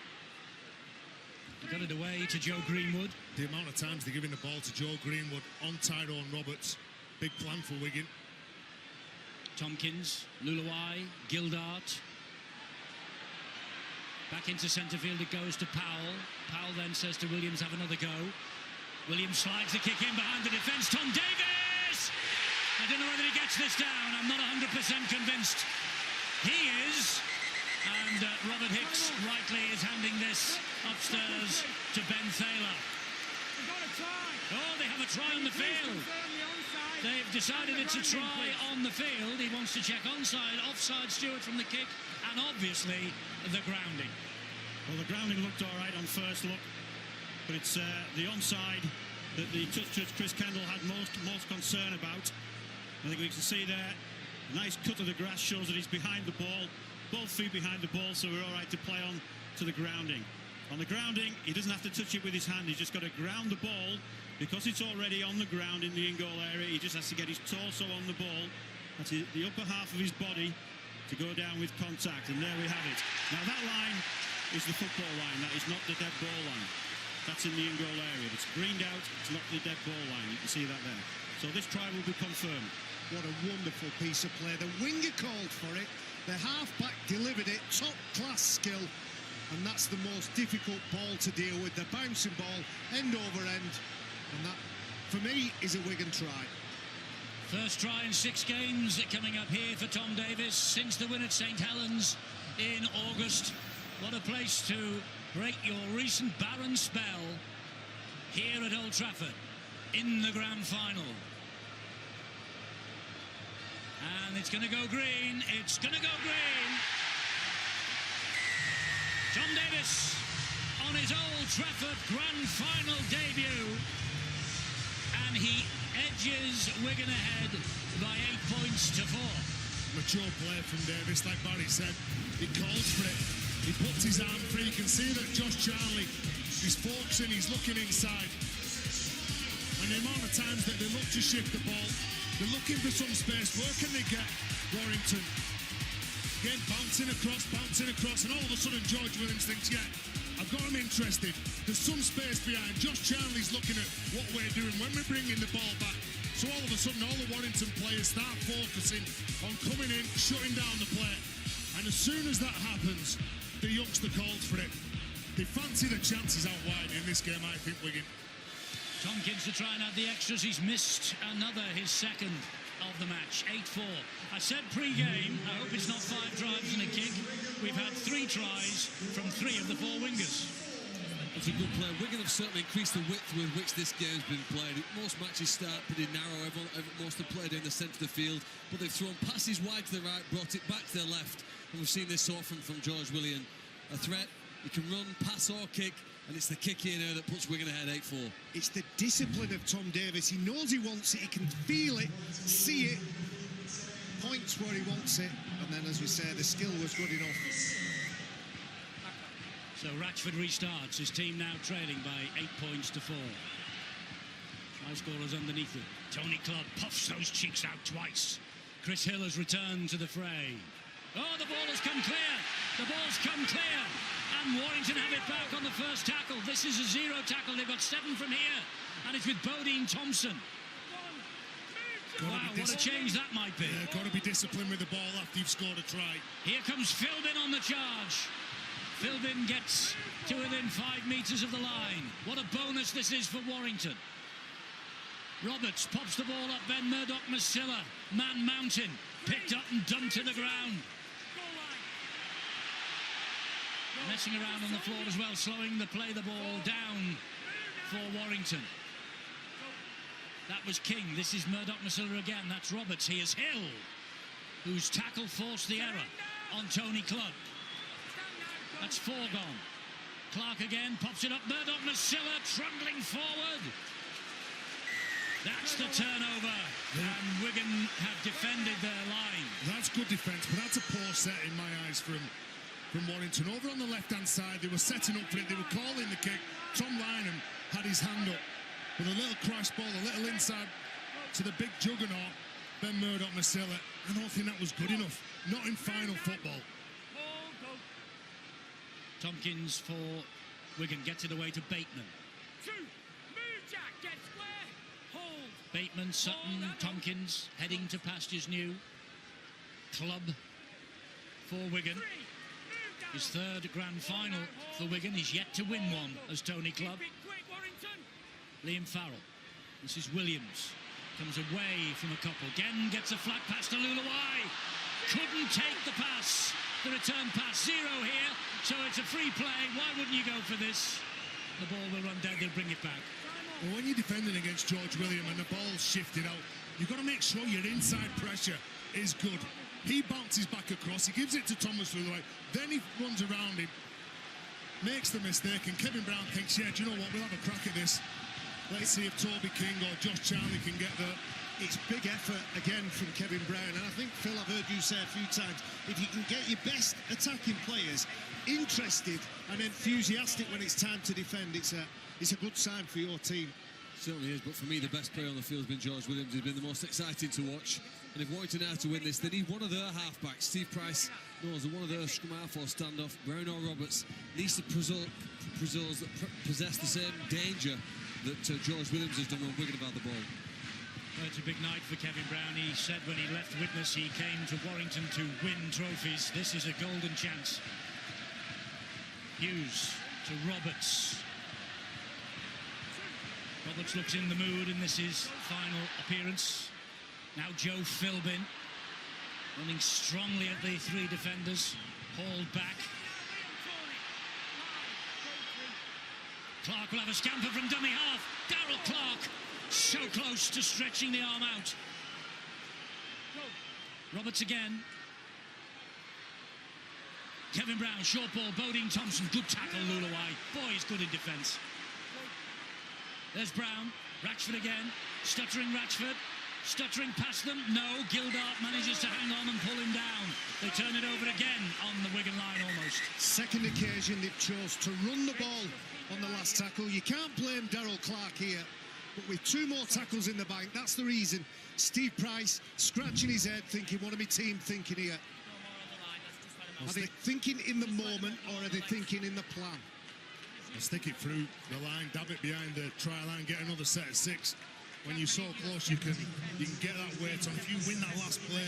got it away to Joe Greenwood. The amount of times they're giving the ball to Joe Greenwood on Tyrone Roberts. Big plan for Wigan. Tompkins, Luluai, Gildart. Back into centre field it goes to Powell. Powell then says to Williams, have another go. Williams slides the kick in behind the defence. Tom Davis! I don't know whether he gets this down. I'm not 100% convinced. He is. And Robert Hicks rightly is handing this upstairs to Ben Thaler. Oh, they have a try on the field. They've decided it's a try on the field. He wants to check onside, offside Stewart from the kick, and obviously the grounding. Well, the grounding looked all right on first look, but it's the onside that the touch judge Chris Kendall had most concern about. I think we can see there, a nice cut of the grass shows that he's behind the ball, both feet behind the ball, so we're all right to play on to the grounding. On the grounding, he doesn't have to touch it with his hand, he's just got to ground the ball. Because it's already on the ground in the in-goal area, he just has to get his torso on the ball. That's the upper half of his body to go down with contact, and there we have it. Now that line is the football line, that is not the dead ball line. That's in the in-goal area. It's greened out, it's not the dead ball line, you can see that there. So this try will be confirmed. What a wonderful piece of play. The winger called for it, the half-back delivered it, top-class skill, and that's the most difficult ball to deal with, the bouncing ball, end over end. And that, for me, is a Wigan try. First try in 6 games coming up here for Tom Davis since the win at St Helens in August. What a place to break your recent barren spell here at Old Trafford in the grand final. And it's going to go green. It's going to go green. Tom Davies on his Old Trafford Grand Final debut. And he edges Wigan ahead by 8 points to 4. Mature play from Davies, like Barry said. He calls for it. He puts his arm free. You can see that Josh Charlie, he's focusing, he's looking inside. And the amount of times that they look to shift the ball, they're looking for some space. Where can they get Warrington? Again, bouncing across, and all of a sudden George Williams thinks, yeah, I've got him interested. There's some space behind. Josh Charlie's looking at what we're doing when we're bringing the ball back. So all of a sudden, all the Warrington players start focusing on coming in, shutting down the play. And as soon as that happens, the youngster calls for it. They fancy the chances out wide in this game, I think, Wigan. Tompkins to try and add the extras. He's missed another, his second of the match. 8-4. I said pre-game, I hope it's not 5 drives and a kick. We've had 3 tries from 3 of the 4 wingers. That's a good play. Wigan have certainly increased the width with which this game's been played. Most matches start pretty narrow. Most have played in the centre of the field, but they've thrown passes wide to the right, brought it back to their left, and we've seen this often from George Williams. A threat, he can run, pass or kick, and it's the kick here now that puts Wigan ahead 8-4. It's the discipline of Tom Davies. He knows he wants it, he can feel it, see it, points where he wants it, and then, as we say, the skill was good enough. So Ratchford restarts, his team now trailing by 8 points to 4. Try scorers underneath it. Tony Clubb puffs those cheeks out twice. Chris Hill has returned to the fray. Oh, the ball has come clear. The ball's come clear. And Warrington have it back on the first tackle. This is a 0 tackle. They've got 7 from here. And it's with Bodine Thompson. Wow, what a change that might be. Yeah, got to be disciplined with the ball after you've scored a try. Here comes Philbin on the charge. Philbin gets to within 5 metres of the line. What a bonus this is for Warrington. Roberts pops the ball up, Ben Murdoch-Masilla, man mountain, picked up and dumped to the ground. Messing around on the floor as well, slowing the ball down for Warrington. That was King. This is Murdoch-Masilla again. That's Roberts. Here's Hill, whose tackle forced the error on Tony Clubb. That's 4 gone. Clark again, pops it up. Murdoch-Masilla trundling forward. That's the turnover. And Wigan have defended their line. That's good defence, but that's a poor set in my eyes from Warrington. Over on the left-hand side, they were setting up for it. They were calling the kick. Tom Lynham had his hand up with a little crash ball, a little inside to the big juggernaut, Ben Murdoch-Masilla. I don't think that was good enough. Not in final football. Tompkins for Wigan gets it away to Bateman. Bateman, Sutton, Tompkins heading to pastures new. Clubb for Wigan. His 3rd grand final for Wigan. He's yet to win one as Tony Clubb. Liam Farrell. This is Williams. Comes away from a couple. Again gets a flat pass to Lulawai. Couldn't take the pass. The return pass, 0 here. So it's a free play. Why wouldn't you go for this? The ball will run down. They'll bring it back. Well, when you're defending against George Williams and the ball's shifted out, you've got to make sure your inside pressure is good. He bounces back across, he gives it to Thomas Lulawai, then he runs around him, makes the mistake, and Kevin Brown thinks, yeah, do you know what, we'll have a crack at this. Let's see if Toby King or Josh Charlie can get there. It's big effort again from Kevin Brown, and I think, Phil, I've heard you say a few times, if you can get your best attacking players interested and enthusiastic when it's time to defend, it's a good sign for your team. Certainly is, but for me, the best player on the field has been George Williams. He's been the most exciting to watch. And if Warrington are to win this, they need one of their halfbacks. Steve Price knows that one of their scrum half or standoff, Brown or Roberts, needs to possess the same danger that George Williams has done when Wigan about the ball. Well, it's a big night for Kevin Brown. He said when he left Widnes he came to Warrington to win trophies. This is a golden chance. Hughes to Roberts. Roberts looks in the mood, and this is final appearance. Now Joe Philbin running strongly at the 3 defenders, hauled back. Clark will have a scamper from dummy half. Darrell Clark so close to stretching the arm out. Roberts again. Kevin Brown, short ball, Bodine Thompson, good tackle, Lulawai. Boy, he's good in defence. There's Brown, Ratchford again, stuttering Ratchford, stuttering past them, no, Gildart manages to hang on and pull him down. They turn it over again on the Wigan line almost. Second occasion they've chose to run the ball on the last tackle. You can't blame Darrell Clark here, but with two more tackles in the bank, that's the reason. Steve Price scratching his head thinking, what are my team thinking here? Are they thinking in the moment or are they thinking in the plan? Stick it through the line, dab it behind the try line, get another set of 6. When you're so close, you can get that weight on. If you win that last play,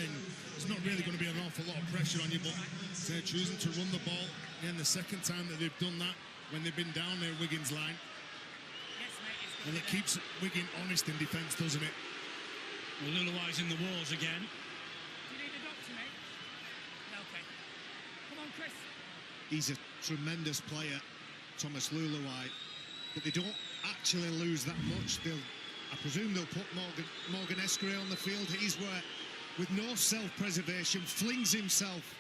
it's not really going to be an awful lot of pressure on you, but they're choosing to run the ball. And the second time that they've done that, when they've been down near Wigan's line, and it keeps Wigan honest in defence, doesn't it? Well, Lulawai's in the walls again. Do you need a doctor, mate? No, okay. Come on, Chris. He's a tremendous player, Thomas Lulawai, but they don't actually lose that much. I presume they'll put Morgan Escray on the field. He's where, with no self-preservation, flings himself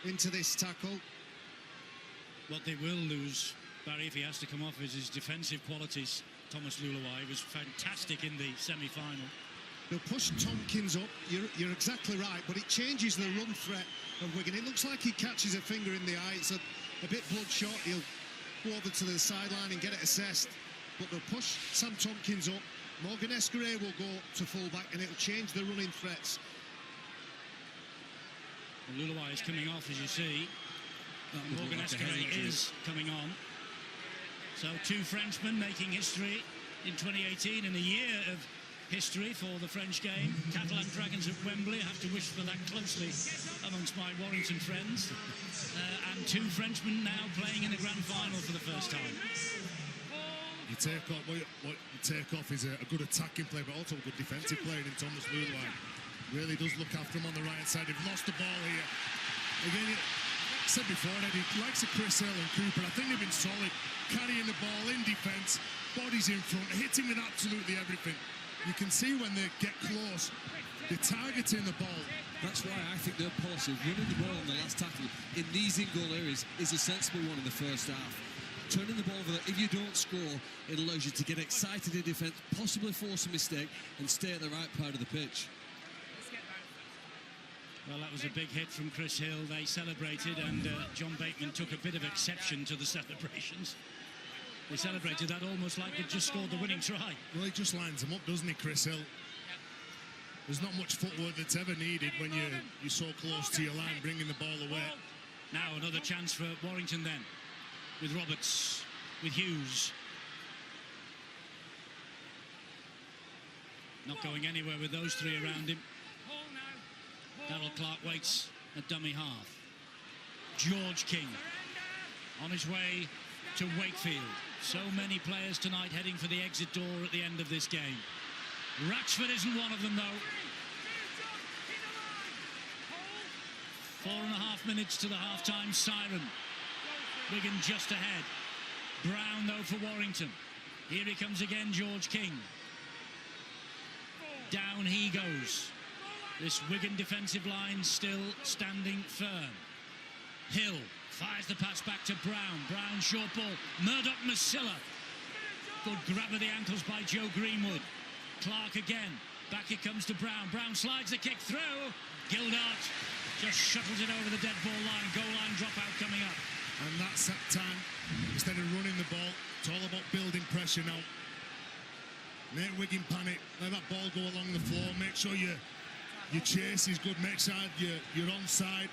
into this tackle. What they will lose, Barry, if he has to come off, is his defensive qualities. Thomas Lulawai was fantastic in the semi-final. They'll push Tompkins up, you're exactly right, but it changes the run threat of Wigan. It looks like he catches a finger in the eye. It's a bit bloodshot. He'll go over to the sideline and get it assessed, but they'll push Sam Tompkins up. Morgan Escray will go to fullback and it'll change the running threats. Well, Lulawai is coming off, as you see. Morgan Escray is coming on. So two Frenchmen making history in 2018 in a year of history for the French game. Catalan Dragons at Wembley, I have to wish for that closely amongst my Warrington friends. And two Frenchmen now playing in the grand final for the first time. You take off, what you take off is a good attacking player, but also a good defensive player in Thomas Lulawai. Really does look after him on the right side. They've lost the ball here. Again, I said before, Eddie, likes of Chris Hill and Cooper, I think they've been solid, carrying the ball in defence, bodies in front, hitting with absolutely everything. You can see when they get close, they're targeting the ball. That's why I think their policy of running the ball on the last tackle in these in-goal areas is a sensible one in the first half. Turning the ball over there, if you don't score, it allows you to get excited in defence, possibly force a mistake, and stay at the right part of the pitch. Well, that was a big hit from Chris Hill. They celebrated, and John Bateman took a bit of exception to the celebrations. They celebrated that almost like they'd just scored the winning try. Well, he just lines them up, doesn't he, Chris Hill? There's not much footwork that's ever needed when you're so close to your line, bringing the ball away. Now another chance for Warrington then, with Roberts, with Hughes. Not going anywhere with those three around him. Darrell Clark waits at dummy half. George King on his way to Wakefield. So many players tonight heading for the exit door at the end of this game. Ratchford isn't one of them, though. 4.5 minutes to the half-time siren. Wigan just ahead. Brown, though, for Warrington. Here he comes again, George King. Down he goes. This Wigan defensive line still standing firm. Hill fires the pass back to Brown. Brown short ball. Murdoch Masilla. Good grab of the ankles by Joe Greenwood. Clark again. Back it comes to Brown. Brown slides the kick through. Gildart just shuttles it over the dead ball line. Goal line dropout coming up. And that's that time. Instead of running the ball, it's all about building pressure now. Make Wigan panic. Let that ball go along the floor. Make sure your chase is good. Make sure you're onside.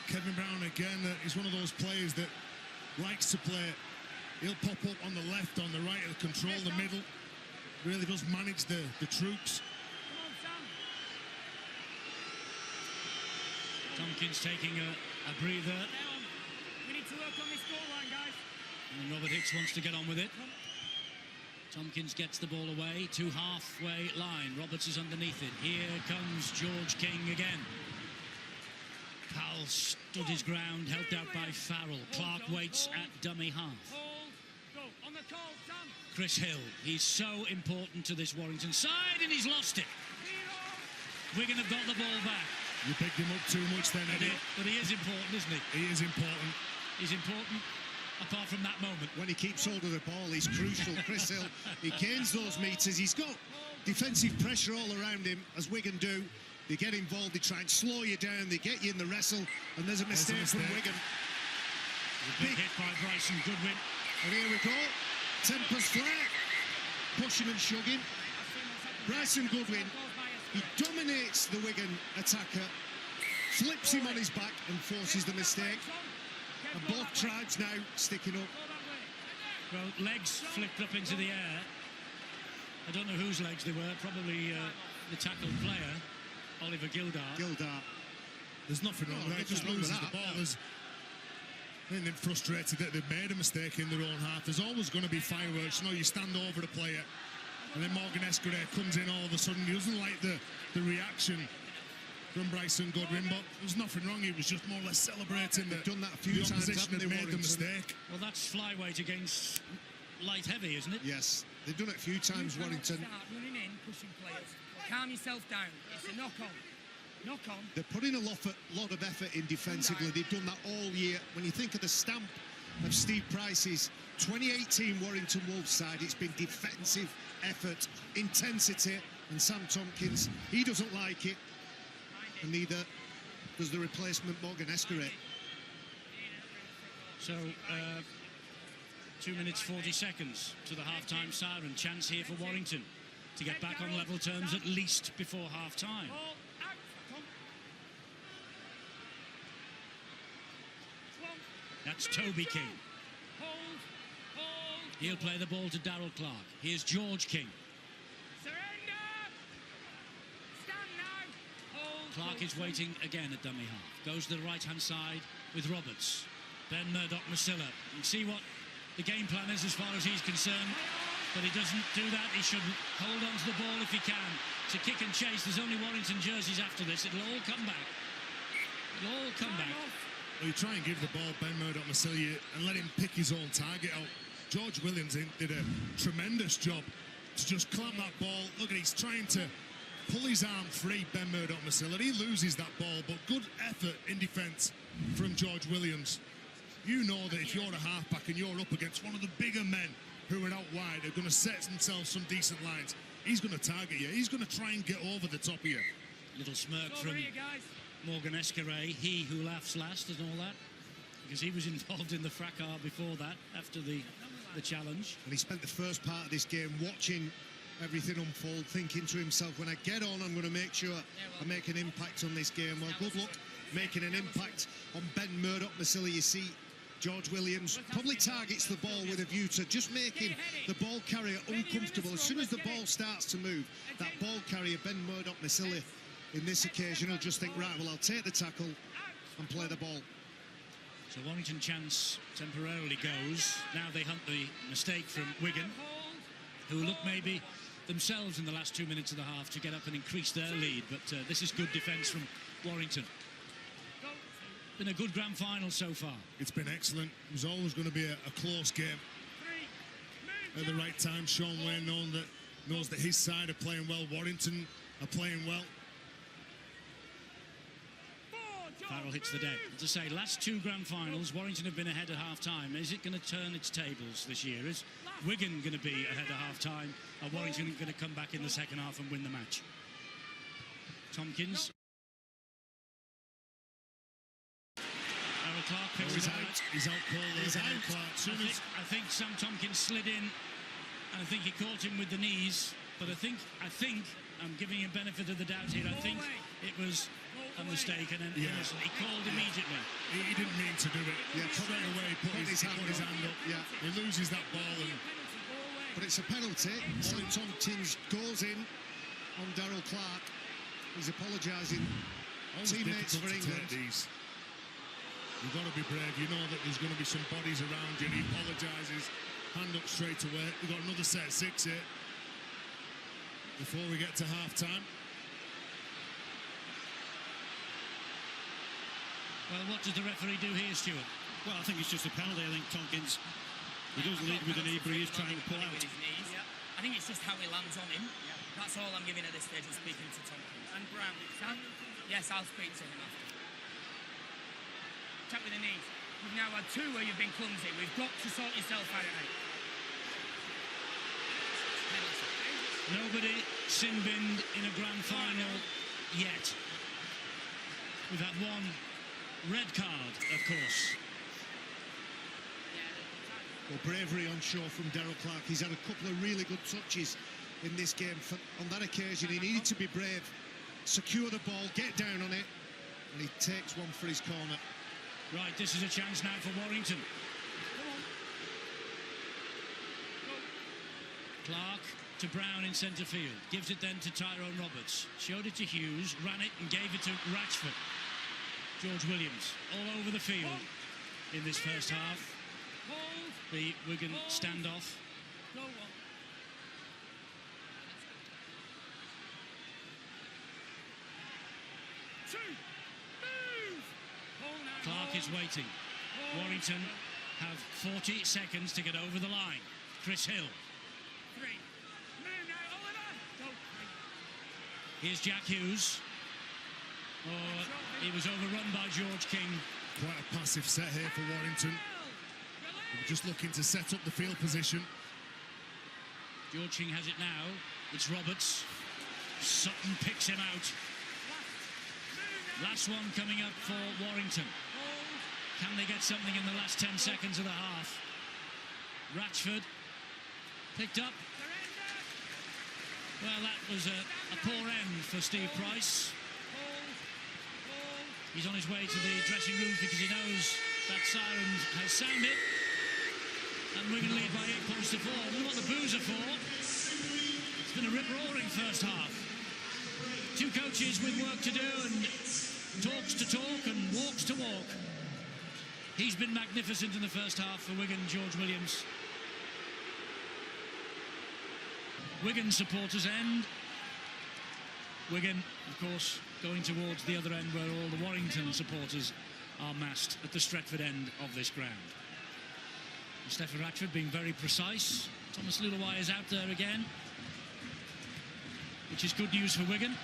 Kevin Brown again is one of those players that likes to play. He'll pop up on the left, on the right, he'll control the middle. Really does manage the troops. Tompkins taking a breather. We need to work on this goal line, guys. And Robert Hicks wants to get on with it. Tompkins gets the ball away to halfway line. Roberts is underneath it. Here comes George King again. Powell stood his ground, helped out by Farrell. Clark waits at dummy half. Go on the call, Sam. Chris Hill, he's so important to this Warrington side, and he's lost it. Wigan have got the ball back. You picked him up too much then, Eddie. But he is important, isn't he? He is important. He's important apart from that moment. When he keeps hold of the ball, he's crucial. Chris Hill, he gains those meters. He's got defensive pressure all around him, as Wigan do. They get involved, they try and slow you down, they get you in the wrestle, and there's a mistake from Wigan. A big hit by Bryson Goodwin. And here we go. Tempers flare. Pushing and shoving. Bryson Goodwin, he dominates the Wigan attacker, flips him on his back and forces the mistake. And both tribes now sticking up. Well, legs flicked up into the air. I don't know whose legs they were, probably the tackled player, Oliver Gildart. There's nothing wrong with that, just loses the ball. I think they're frustrated that they've made a mistake in their own half. There's always going to be fireworks. You know, you stand over the player, and then Morgan Escudero comes in all of a sudden. He doesn't like the reaction from Bryson Goodwin, but there's nothing wrong. He was just more or less celebrating that done that a few times, opposition had made the mistake. Well, that's flyweight against light heavy, isn't it? Yes, they've done it a few times, Warrington. Start running in, pushing players. Calm yourself down. It's a knock on. Knock on. They're putting a lot of effort in defensively. They've done that all year. When you think of the stamp of Steve Price's 2018 Warrington Wolves side, it's been defensive effort, intensity, and Sam Tompkins, he doesn't like it, and neither does the replacement Morgan Escudero. So 2 minutes 40 seconds to the half-time siren. Chance here for Warrington to get back on level terms at least before half-time. That's Toby King. He'll play the ball to Darrell Clark. Here's George King. Clark is waiting again at dummy half. Goes to the right-hand side with Roberts. Ben Murdoch-Masila. You can see what the game plan is as far as he's concerned. But he doesn't do that. He should hold on to the ball if he can. To kick and chase. There's only Warrington jerseys after this. It'll all come back. It'll all come back. Well, you try and give the ball Ben Murdoch-Masila and let him pick his own target out. George Williams did a tremendous job to just clamp that ball. Look at, he's trying to pull his arm free, Ben Murdoch-Masila. He loses that ball, but good effort in defence from George Williams. You know that if you're a halfback and you're up against one of the bigger men who are out wide, they're going to set themselves some decent lines. He's going to target you. He's going to try and get over the top of you. Little smirk from Morgan Escudero, he who laughs last and all that, because he was involved in the fracas before that, after the challenge. And he spent the first part of this game watching everything unfold, thinking to himself, when I get on, I'm going to make sure I make an impact on this game. Well, good luck making an impact on Ben Murdoch-Masila. You see, George Williams probably targets the ball with a view to just making the ball carrier uncomfortable. As soon as the ball starts to move, that ball carrier, Ben Murdoch-Masila, in this occasion, he'll just think, right, well, I'll take the tackle and play the ball. So Warrington chance temporarily goes. Now they hunt the mistake from Wigan, who look maybe themselves in the last 2 minutes of the half to get up and increase their lead. But this is good defence from Warrington. Been a good grand final so far. It's been excellent. It was always going to be a close game. At the right time, Sean Wayne knows that his side are playing well. Warrington are playing well. Farrell hits the deck. As I say, last two grand finals, Warrington have been ahead at half-time. Is it going to turn its tables this year? Is Wigan going to be ahead at half-time? Or Warrington going to come back in the second half and win the match? Tompkins. Darrell Clark picks it out. He's out cold. He's out. Clark. I think Sam Tompkins slid in, and I think he caught him with the knees. But I think I'm giving him benefit of the doubt here. I think it was a mistake, and then he called immediately. He didn't mean to do it. Yeah, straight away put his hand up. Yeah, he loses that ball, but it's a penalty. Sam Tompkins goes in on Darrell Clark. He's apologising. Teammates for England. You've got to be brave. You know that there's going to be some bodies around you. And he apologises. Hand up straight away. We've got another set of 6 here before we get to half-time. Well, what does the referee do here, Stuart? Well, I think it's just a penalty. I think Tompkins, he does lead with the knee, but he is trying to pull out. I think it's just how he lands on him. That's all I'm giving at this stage of speaking to Tompkins. And Brown. Yes, I'll speak to him after. Tap with the knees. You've now had two where you've been clumsy. We've got to sort yourself out. Nobody sin-binned in a grand final yet. We've had one red card, of course. Well, bravery on show from Daryl Clark. He's had a couple of really good touches in this game. On that occasion, he needed to be brave, secure the ball, get down on it, and he takes one for his corner. Right, this is a chance now for Warrington. Clark to Brown in centre field. Gives it then to Tyrone Roberts. Showed it to Hughes, ran it and gave it to Ratchford. George Williams all over the field in this first half. The Wigan standoff. Clark is waiting. Warrington have 40 seconds to get over the line. Chris Hill. Here's Jack Hughes. Oh, he was overrun by George King. Quite a passive set here for Warrington. They were just looking to set up the field position. George King has it now. It's Roberts. Sutton picks him out. Last one coming up for Warrington. Can they get something in the last 10 seconds of the half? Ratchford picked up. Well, that was a poor end for Steve Price. He's on his way to the dressing room because he knows that siren has sounded. And Wigan lead by 8 points to 4. I wonder what the boos are for. It's been a rip-roaring first half. Two coaches with work to do and talks to talk and walks to walk. He's been magnificent in the first half for Wigan, George Williams. Wigan supporters end. Wigan, of course, going towards the other end where all the Warrington supporters are massed at the Stretford end of this ground. And Stephen Ratchford being very precise. Thomas Lulawai is out there again, which is good news for Wigan.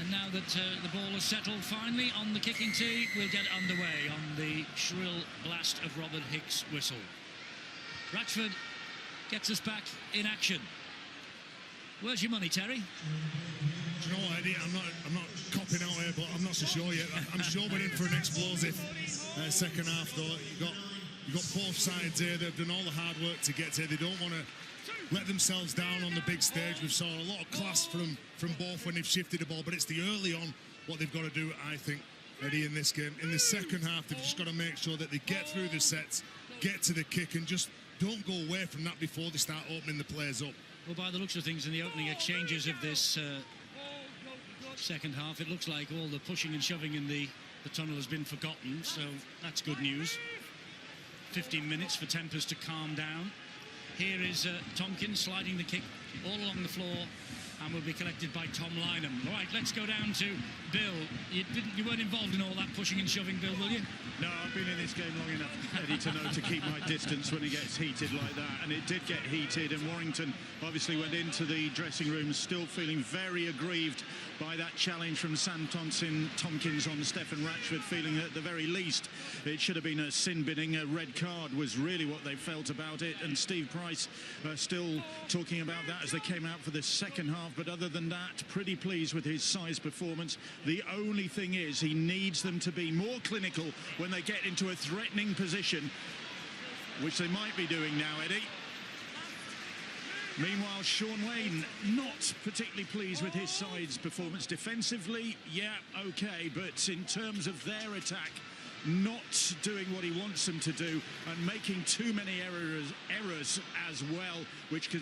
And now that the ball has settled finally on the kicking tee, we'll get underway on the shrill blast of Robert Hicks' whistle. Ratchford gets us back in action. Where's your money, Terry? Do you know what, Eddie? I'm not copping out here, but I'm not so sure yet. I'm sure we're in for an explosive second half, though. You've got both sides here. They've done all the hard work to get here. They don't want to let themselves down on the big stage. We've saw a lot of class from both when they've shifted the ball, but it's the early on what they've got to do, I think, Eddie, in this game. In the second half, they've just got to make sure that they get through the sets, get to the kick, and just don't go away from that before they start opening the players up. Well, by the looks of things in the opening exchanges of this second half, it looks like all the pushing and shoving in the tunnel has been forgotten, so that's good news. 15 minutes for tempers to calm down. Here is Tompkins sliding the kick all along the floor and will be collected by Tom Lynham. All right, let's go down to Bill. You weren't involved in all that pushing and shoving, Bill, will you? No, I've been in this game long enough, Eddie, to know to keep my distance when it gets heated like that. And it did get heated, and Warrington obviously went into the dressing room still feeling very aggrieved by that challenge from Sam Tompkins on Stephen Ratchford, feeling that at the very least it should have been a sin-binning. A red card was really what they felt about it, and Steve Price still talking about that as they came out for the second half. But other than that, pretty pleased with his size performance. The only thing is he needs them to be more clinical when they get into a threatening position, which they might be doing now, Eddie. Meanwhile, Sean Wayne not particularly pleased with his side's performance. Defensively, yeah, okay, but in terms of their attack, not doing what he wants them to do and making too many errors as well, which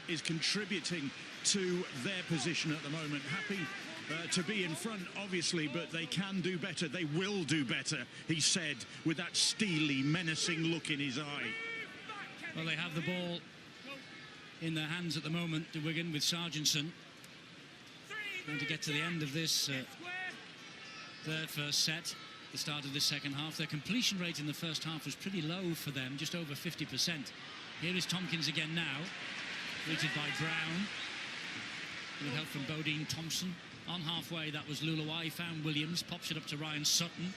is contributing to their position at the moment. Happy to be in front, obviously, but they can do better. They will do better, he said, with that steely, menacing look in his eye. Well, they have the ball in their hands at the moment, to Wigan, with Sargentson. Going to get to the end of this, their first set, the start of this second half. Their completion rate in the first half was pretty low for them, just over 50%. Here is Tompkins again now, greeted by Brown, with help from Bodine Thompson. On halfway, that was Luluai. He found Williams, pops it up to Ryan Sutton.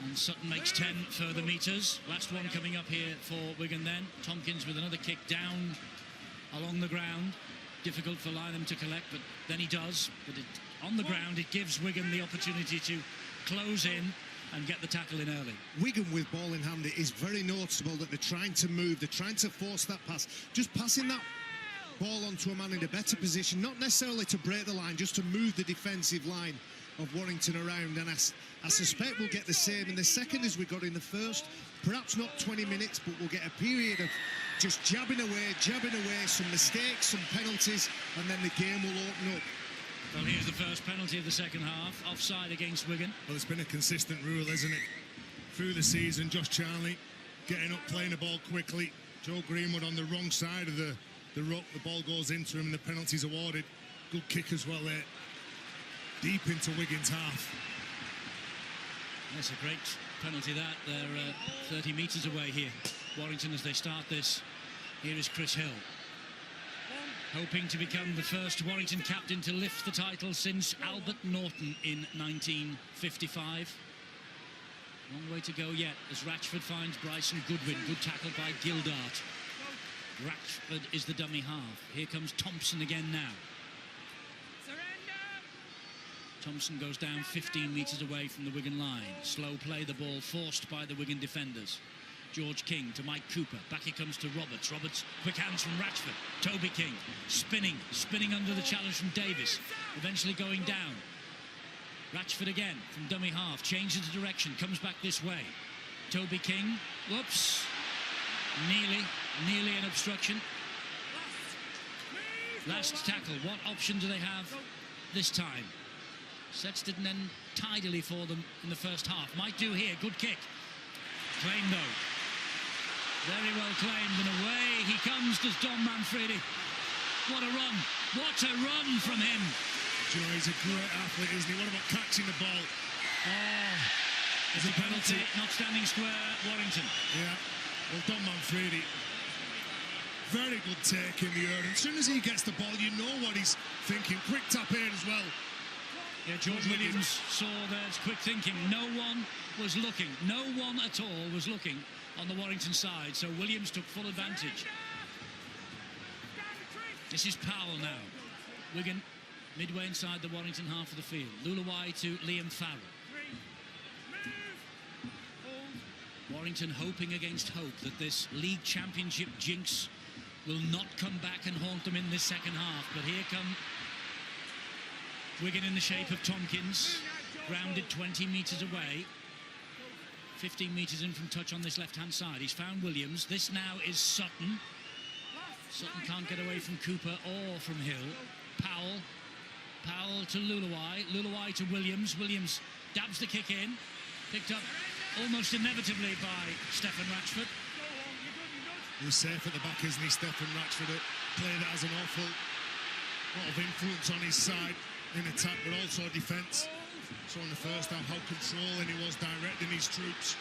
And Sutton makes 10 further metres. Last one coming up here for Wigan then. Tompkins with another kick down along the ground. Difficult for Lynham to collect, but then he does. But on the ground, it gives Wigan the opportunity to close in and get the tackle in early. Wigan with ball in hand, it is very noticeable that they're trying to move, they're trying to force that pass. Just passing that ball onto a man in a better position, not necessarily to break the line, just to move the defensive line of Warrington around. And I suspect we'll get the same in the second as we got in the first. Perhaps not 20 minutes, but we'll get a period of just jabbing away, some mistakes, some penalties, and then the game will open up. Well, here's the first penalty of the second half. Offside against Wigan. Well, it's been a consistent rule, isn't it? Through the season, Josh Charnley getting up, playing the ball quickly. Joe Greenwood on the wrong side of the ruck. The ball goes into him and the penalty's awarded. Good kick as well there. Deep into Wigan's half. That's a great penalty, that. They're 30 metres away here. Warrington as they start this. Here is Chris Hill, hoping to become the first Warrington captain to lift the title since Albert Norton in 1955. Long way to go yet as Ratchford finds Bryson Goodwin. Good tackle by Gildart. Ratchford is the dummy half. Here comes Thompson again now. Thompson goes down 15 metres away from the Wigan line. Slow play, the ball forced by the Wigan defenders. George King to Mike Cooper. Back he comes to Roberts. Roberts, quick hands from Ratchford. Toby King, spinning under the challenge from Davis. Eventually going down. Ratchford again from dummy half. Changes the direction, comes back this way. Toby King, whoops. Nearly an obstruction. Last tackle. What option do they have this time? Sets didn't end tidily for them in the first half. Might do here. Good kick. Claimed though. Very well claimed, and away he comes, does Don Manfredi. What a run. What a run from him. You know, he's a great athlete, isn't he? What about catching the ball? Oh, it's a penalty. Not standing square, Warrington. Yeah. Well, Don Manfredi, very good take in the air. And as soon as he gets the ball, you know what he's thinking. Quick tap in as well. Yeah, George Williams saw there's quick thinking. No one was looking. No one at all was looking on the Warrington side. So Williams took full advantage. This is Powell now. Wigan midway inside the Warrington half of the field. Luluai to Liam Farrell. Warrington hoping against hope that this league championship jinx will not come back and haunt them in this second half. But here come Wigan in the shape of Tompkins, grounded 20 metres away. 15 metres in from touch on this left-hand side. He's found Williams. This now is Sutton. Sutton can't get away from Cooper or from Hill. Powell to Luluai. Luluai to Williams. Williams dabs the kick in. Picked up almost inevitably by Stefan Ratchford. He's safe at the back, isn't he, Stefan Ratchford? A player that has an awful lot of influence on his side in attack, but also defence. So in the first half, how controlling he was directing his troops.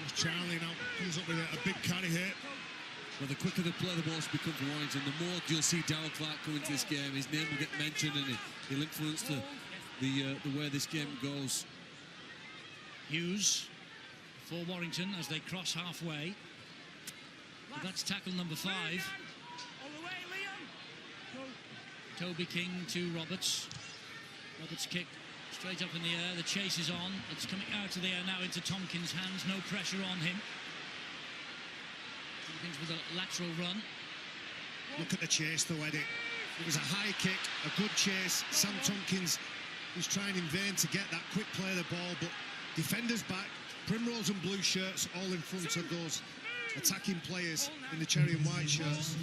Just Charnley now comes up with a big carry here. Well, the quicker the play the ball's become for Warrington, the more you'll see Darryl Clark come into this game. His name will get mentioned, and he'll influence the way this game goes. Hughes for Warrington as they cross halfway. But that's tackle number 5. Toby King to Roberts. Roberts kick straight up in the air. The chase is on. It's coming out of the air now into Tompkins' hands. No pressure on him. Tompkins with a lateral run. Look at the chase though, Eddie. It was a high kick, a good chase. Sam Tompkins was trying in vain to get that quick play of the ball, but defenders back, Primrose and blue shirts all in front of those attacking players in the cherry and white shirts.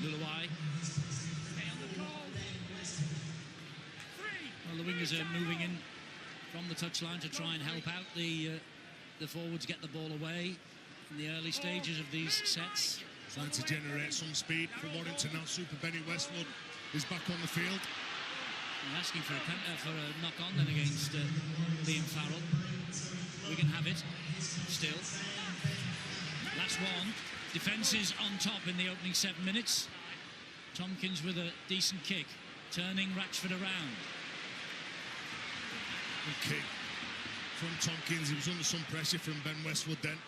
Luluai. Well, the wingers are moving in from the touchline to try and help out the forwards get the ball away in the early stages of these sets. Trying to generate some speed for Warrington now. Super Benny Westwood is back on the field. And asking for a knock-on then against Liam Farrell. We can have it still. Last one. Defence is on top in the opening 7 minutes. Tompkins with a decent kick, turning Ratchford around. Good kick from Tompkins. He was under some pressure from Ben Westwood then.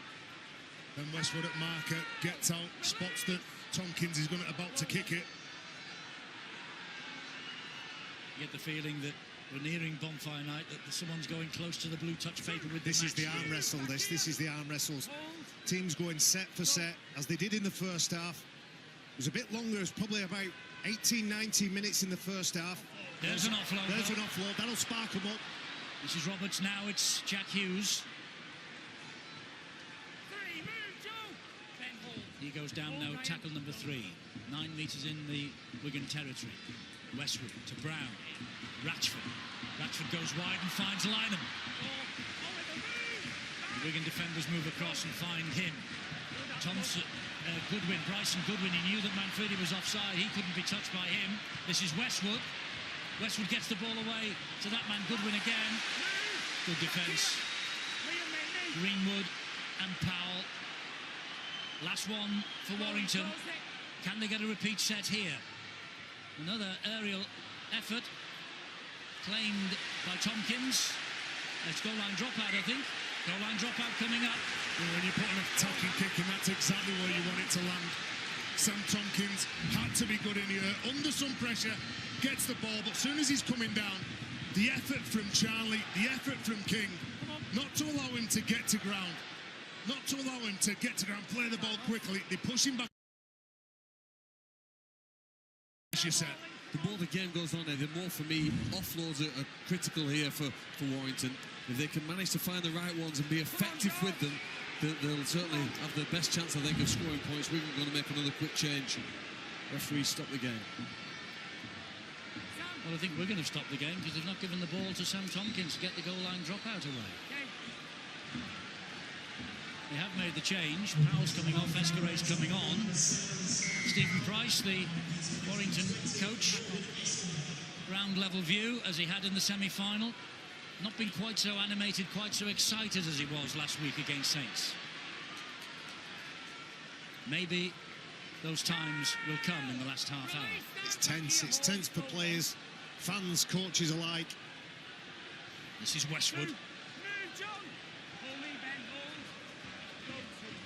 Ben Westwood at marker, gets out, spots that Tompkins is about to kick it. You get the feeling that we're nearing bonfire night, that someone's going close to the blue touch paper with This the is the arm wrestle, this is the arm wrestles. Teams going set for set, as they did in the first half. It was a bit longer, it's probably about 18, 19 minutes in the first half. There's an offload. There's an offload, that'll spark them up. This is Roberts now, it's Jack Hughes. He goes down now, tackle number 3. 9 metres in the Wigan territory. Westwood to Brown. Ratchford. Ratchford goes wide and finds Lynham. The Wigan defenders move across and find him. Thompson, Goodwin, Bryson Goodwin, he knew that Manfredi was offside. He couldn't be touched by him. This is Westwood. Westwood gets the ball away to that man Goodwin again. Good defence. Greenwood and Powell. Last one for Warrington. Can they get a repeat set here? Another aerial effort claimed by Tompkins. It's goal line dropout, I think. Goal line dropout coming up. Well, when you put an attacking kick in, that's exactly where you want it to land. Sam Tompkins had to be good in here, under some pressure, gets the ball, but as soon as he's coming down, the effort from Charlie, the effort from King, not to allow him to get to ground, not to allow him to get to ground, play the ball quickly, they push him back. As you said. The more the game goes on, the more, for me, offloads are critical here for Warrington. If they can manage to find the right ones and be effective with them, they'll certainly have the best chance, I think, of scoring points. We're going to make another quick change. Referee, stop the game. Well, I think we're going to stop the game because they've not given the ball to Sam Tompkins to get the goal line dropout away. They have made the change. Powell's coming off, Escare's coming on. Stephen Price, the Warrington coach, ground level view as he had in the semi-final. Not been quite so animated, quite so excited as he was last week against Saints. Maybe those times will come in the last half hour. It's tense for players, fans, coaches alike. This is Westwood.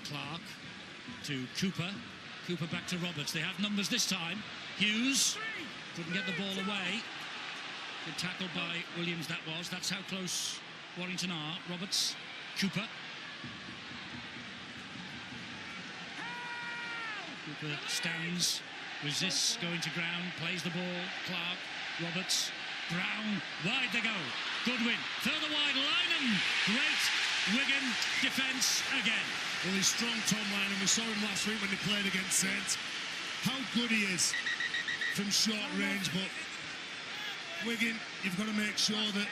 Clark to Cooper. Cooper back to Roberts. They have numbers this time. Hughes couldn't get the ball away. Good tackle by Williams, that was. That's how close Warrington are. Roberts, Cooper. Cooper stands, resists going to ground, plays the ball. Clark, Roberts, Brown, wide they go. Goodwin, further wide, Lynham. Great Wigan defence again. Well, he's strong, Tom Lynham. We saw him last week when he played against Saints. How good he is from short range, but Wigan, you've got to make sure that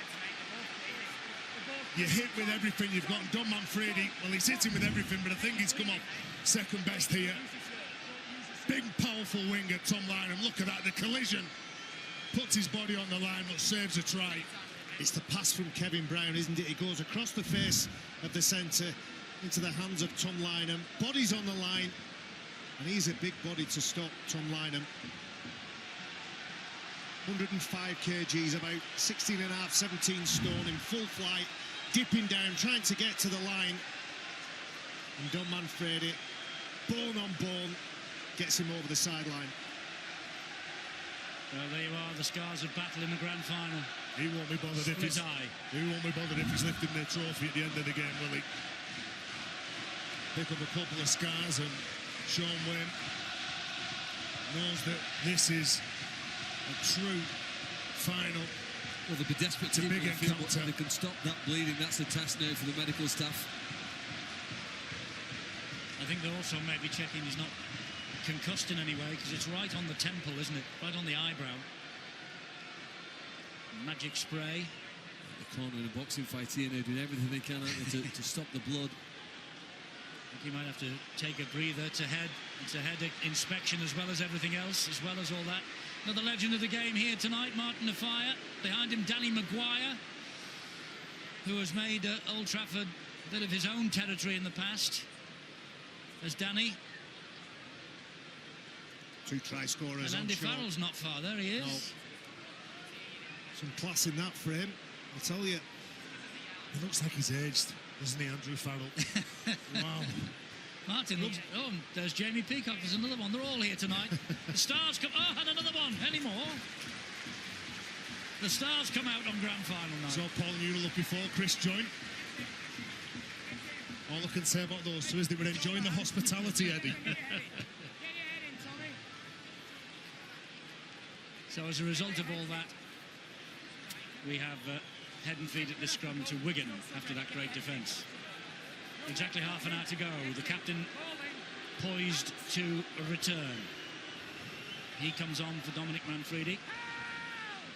you hit with everything you've got. And Don Manfredi, well, he's hitting with everything, but I think he's come off second best here. Big, powerful winger, Tom Lynham. Look at that, the collision. Puts his body on the line, but saves a try. It's the pass from Kevin Brown, isn't it? It goes across the face of the centre into the hands of Tom Lynham. Body's on the line, and he's a big body to stop Tom Lynham. 105 kgs, about 16 and a half, 17 stone, in full flight, dipping down, trying to get to the line. And Don Manfredi, bone on bone, gets him over the sideline. Well, there you are, the scars of battle in the grand final. He won't be bothered if he's lifting the trophy at the end of the game, will he? Pick up a couple of scars, and Sean Wayne knows that this is a true final. Well, they'll be desperate to big keep encounter. They can stop that bleeding. That's the task now for the medical staff. I think they're also maybe checking he's not concussed in any way, because it's right on the temple, isn't it? Right on the eyebrow. Magic spray. The corner in a boxing fight here, they're doing everything they can to stop the blood. I think he might have to take a breather. It's a head inspection as well as everything else, as well as all that. Another legend of the game here tonight, Martin Afire. Behind him, Danny Maguire, who has made Old Trafford a bit of his own territory in the past. There's Danny. Two try scorers. And Andy on short. Farrell's not far. There he is. No. Some class in that for him, I'll tell you. He looks like he's aged, doesn't he, Andrew Farrell? Wow. Martin looks... Oh, there's Jamie Peacock. There's another one. They're all here tonight. The Stars come... Oh, and another one. Any more? The Stars come out on grand final night. So Paul Newell up before, Chris Joynt. All I can say about those two is they were enjoying the hospitality, Eddie. So as a result of all that, we have head and feet at the scrum to Wigan after that great defence. Exactly half an hour to go. The captain poised to return. He comes on for Dominic Manfredi,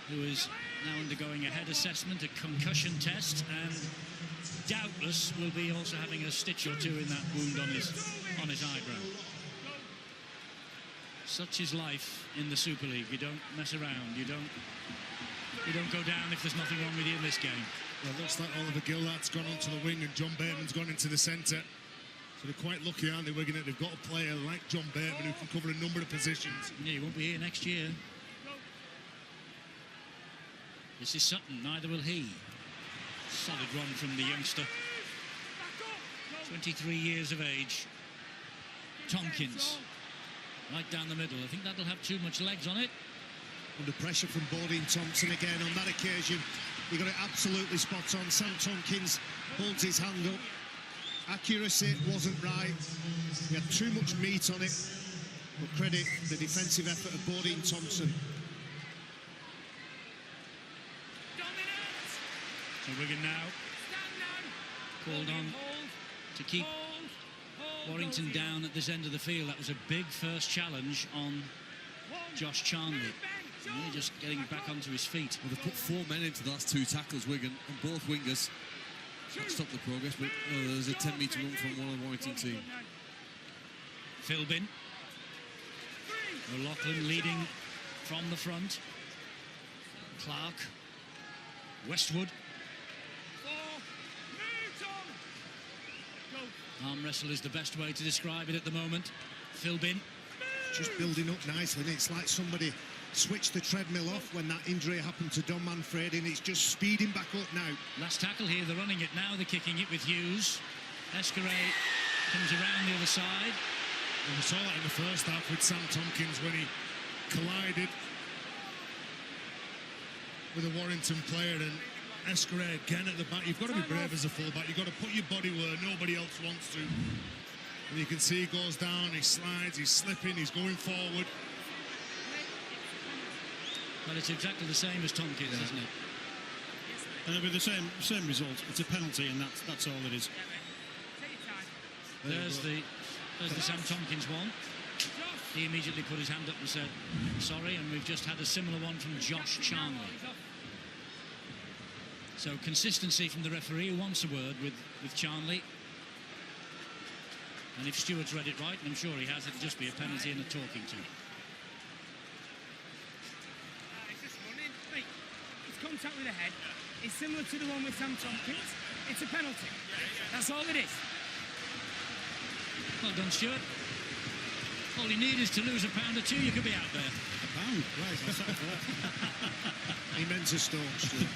who is now undergoing a head assessment, a concussion test, and doubtless will be also having a stitch or two in that wound on his eyebrow. Such is life in the Super League. You don't mess around. You don't go down if there's nothing wrong with you in this game. Well, it looks like Oliver Gillart's gone onto the wing and John Bateman's gone into the centre. So they're quite lucky, aren't they, Wigan, that they've got a player like John Bateman who can cover a number of positions. Yeah, he won't be here next year. This is Sutton, neither will he. Solid run from the youngster. 23 years of age. Tompkins, right down the middle. I think that'll have too much legs on it. Under pressure from Bodine Thompson again on that occasion. He got it absolutely spot on. Sam Tompkins holds his hand up. Accuracy wasn't right. He had too much meat on it. But credit the defensive effort of Bodine Thompson. So Wigan now called on to keep Warrington down at this end of the field. That was a big first challenge on Josh Charnley. Really just getting back onto his feet. Well, they've put 4 men into the last 2 tackles, Wigan, and both wingers. Not stopped the progress, but there's a 10-metre run from one of the Warrington team. Philbin. O'Loughlin leading from the front. Clark. Westwood. Arm wrestle is the best way to describe it at the moment. Philbin. Just building up nicely. And it's like somebody switched the treadmill off when that injury happened to Dom Manfredi, and it's just speeding back up now. Last tackle here, they're running it now, they're kicking it with Hughes. Escaray comes around the other side. And we saw that in the first half with Sam Tompkins when he collided with a Warrington player, and Escaray again at the back. You've got to be brave as a fullback. You've got to put your body where nobody else wants to. And you can see he goes down, he slides, he's slipping, he's going forward. Well, it's exactly the same as Tompkins, isn't it? And it'll be the same result. It's a penalty, and that's all it is. There's the Sam Tompkins one. He immediately put his hand up and said sorry, and we've just had a similar one from Josh Charnley. So consistency from the referee, who wants a word with Charnley. And if Stewart's read it right, and I'm sure he has, it'll just be a penalty and a talking to. It's contact with the head. It's similar to the one with Sam Tompkins. It's a penalty. That's all it is. Well done, Stuart. All you need is to lose a pound or two, you could be out there. A pound? Right, I'll settle for that. He meant a stone, Stuart.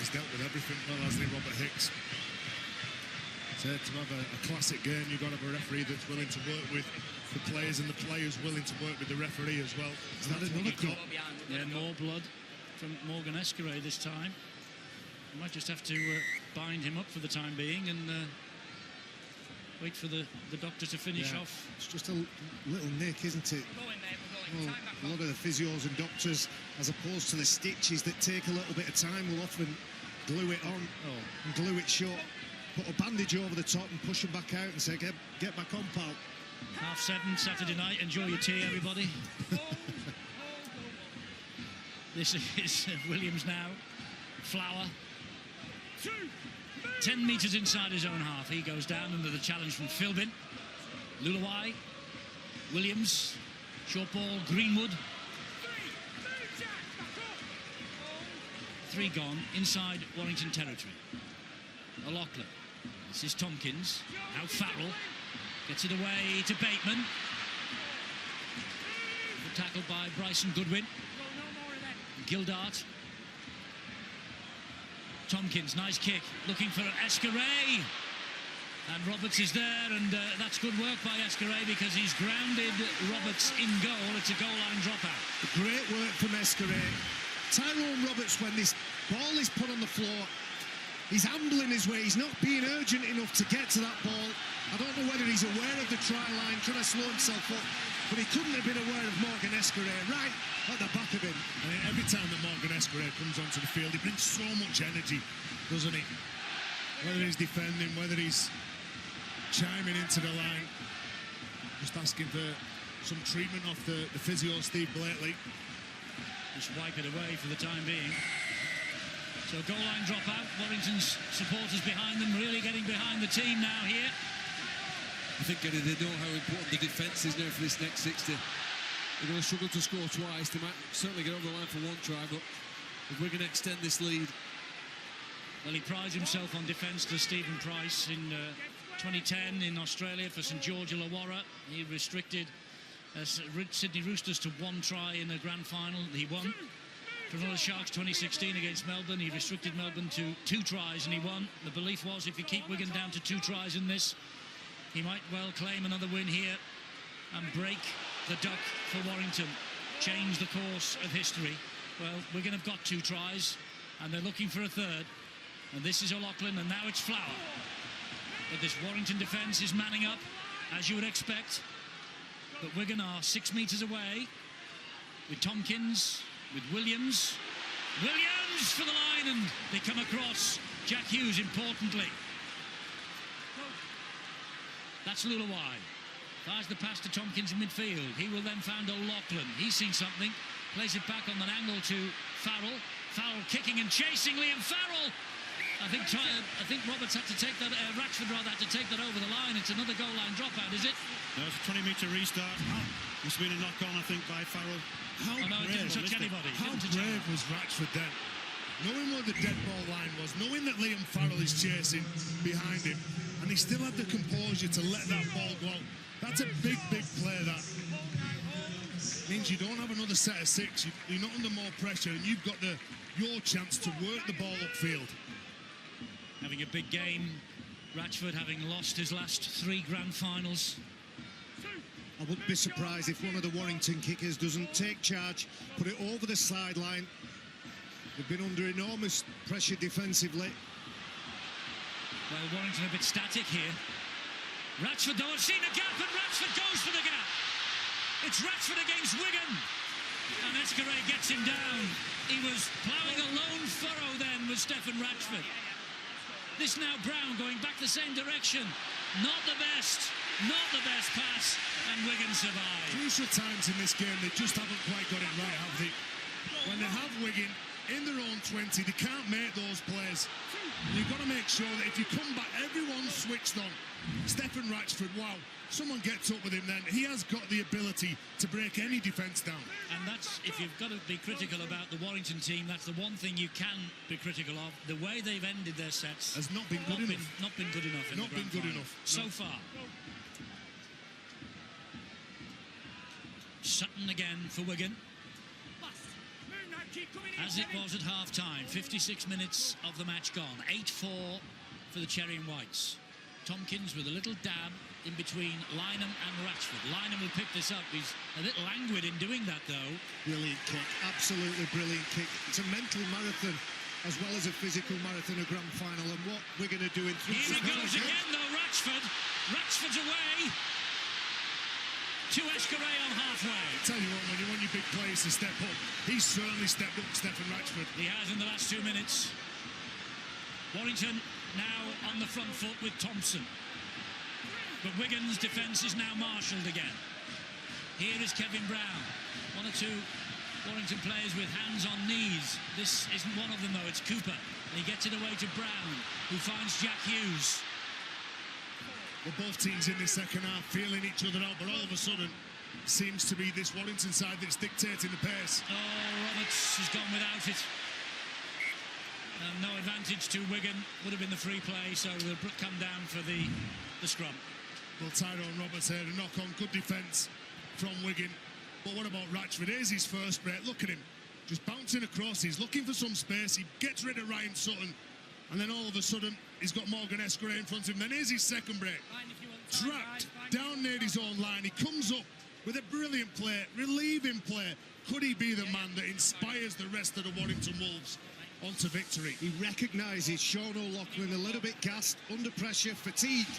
He's dealt with everything well, hasn't he, Robert Hicks? So to have a classic game, you've got to have a referee that's willing to work with the players, and the players willing to work with the referee as well. Is that another cut? Yeah, more blood from Morgan Escaray this time. We might just have to bind him up for the time being and wait for the doctor to finish off. It's just a little nick, isn't it? We're going, mate, we're going. Well, a lot of the physios and doctors, as opposed to the stitches that take a little bit of time, will often glue it on and glue it shut, put a bandage over the top and push them back out and say, get back on, pal. 7:30 Saturday night. Enjoy your tea, everybody. This is Williams now. Flower. 10 metres inside his own half. He goes down under the challenge from Philbin. Lulawai. Williams. Short ball. Greenwood. 3 gone inside Warrington territory. O'Loughlin. This is Tompkins. Now Farrell. Gets it away to Bateman. tackled by Bryson Goodwin. Gildart. Tompkins, nice kick, looking for Escaray. And Roberts is there, and that's good work by Escaray because he's grounded Roberts in goal. It's a goal line dropout. Great work from Escaray. Tyrone Roberts, when this ball is put on the floor, he's ambling his way. He's not being urgent enough to get to that ball. I don't know whether he's aware of the try line, trying to slow himself up, but he couldn't have been aware of Morgan Escaray right at the back of him. And every time that Morgan Escaray comes onto the field, he brings so much energy, doesn't he? Whether he's defending, whether he's chiming into the line, just asking for some treatment off the physio Steve Blakely. Just wipe it away for the time being. So goal line dropout. Warrington's supporters behind them, really getting behind the team now here. I think, Eddie, they know how important the defence is now for this next 60. They're going to struggle to score twice. They might certainly get over the line for one try, but if we're going to extend this lead... Well, he prides himself on defence to Stephen Price in 2010 in Australia for St George Illawarra. He restricted Sydney Roosters to one try in the grand final. He won. Cronulla Sharks 2016 against Melbourne, he restricted Melbourne to 2 tries and he won. The belief was if you keep Wigan down to 2 tries in this, he might well claim another win here and break the duck for Warrington, change the course of history. Well, Wigan have got 2 tries and they're looking for a third, and this is O'Loughlin and now it's Flower. But this Warrington defence is manning up, as you would expect. But Wigan are 6 metres away with Tompkins, with Williams. Williams for the line, and they come across Jack Hughes importantly. That's Luluwai. Fires the pass to Tompkins in midfield. He will then find O'Loughlin. He's seen something. Plays it back on an angle to Farrell. Farrell kicking and chasing Liam Farrell. I think Roberts had to take that, Ratchford rather had to take that over the line. It's another goal line dropout, is it? No, it's a 20-metre restart. Must have been a knock-on, I think, by Farrell. How no, it didn't touch anybody. How brave was Ratchford then? Knowing where the dead ball line was, knowing that Liam Farrell is chasing behind him, and he still had the composure to let that ball go out. That's a big, big play, that. Means you don't have another set of 6. You're not under more pressure, and you've got your chance to work the ball upfield. Having a big game, Ratchford having lost his last 3 grand finals. I wouldn't be surprised if one of the Warrington kickers doesn't take charge, put it over the sideline. They've been under enormous pressure defensively. Well, Warrington a bit static here. Ratchford, though, has seen a gap, and Ratchford goes for the gap. It's Ratchford against Wigan, and Escaray gets him down. He was ploughing a lone furrow then with Stephen Ratchford. This now Brown going back the same direction. Not the best pass, and Wigan survive. Crucial times in this game, they just haven't quite got it right, have they? When they have Wigan in their own 20, they can't make those plays. You've got to make sure that if you come back, everyone's switched on. Stephen Ratchford, wow, someone gets up with him then. He has got the ability to break any defence down. And that's, if you've got to be critical about the Warrington team, that's the one thing you can be critical of. The way they've ended their sets has not been good enough. Not been good enough. Not been good enough. So far. Sutton again for Wigan. As it was at half-time, 56 minutes of the match gone. 8-4 for the Cherry and Whites. Tompkins with a little dab in between Lynham and Ratchford. Lynham will pick this up. He's a little languid in doing that, though. Brilliant kick, absolutely brilliant kick. It's a mental marathon as well as a physical marathon, a grand final, and what we're going to do in 3 Here seconds. he goes again, though, Ratchford. Ratchford's away. To Escaray on halfway. I tell you what, when you want your big players to step up, he's certainly stepped up, Stephen Ratchford. He has in the last 2 minutes. Warrington now on the front foot with Thompson. But Wigan's defence is now marshalled again. Here is Kevin Brown. 1 or 2 Warrington players with hands on knees. This isn't one of them, though. It's Cooper. And he gets it away to Brown, who finds Jack Hughes. Well, both teams in the second half feeling each other out, but all of a sudden seems to be this Warrington side that's dictating the pace. Oh, Roberts has gone without it. No advantage to Wigan. Would have been the free play, so they'll come down for the scrum. Well, Tyrone Roberts here, a knock-on, good defence from Wigan. But what about Ratchford? Here's his first break. Look at him, just bouncing across. He's looking for some space. He gets rid of Ryan Sutton, and then all of a sudden he's got Morgan Escray in front of him. Then here's his second break. Trapped down near his own line. He comes up with a brilliant play, relieving play. Could he be the man that inspires the rest of the Warrington Wolves onto victory? He recognises Sean O'Loughlin a little bit gassed, under pressure, fatigued,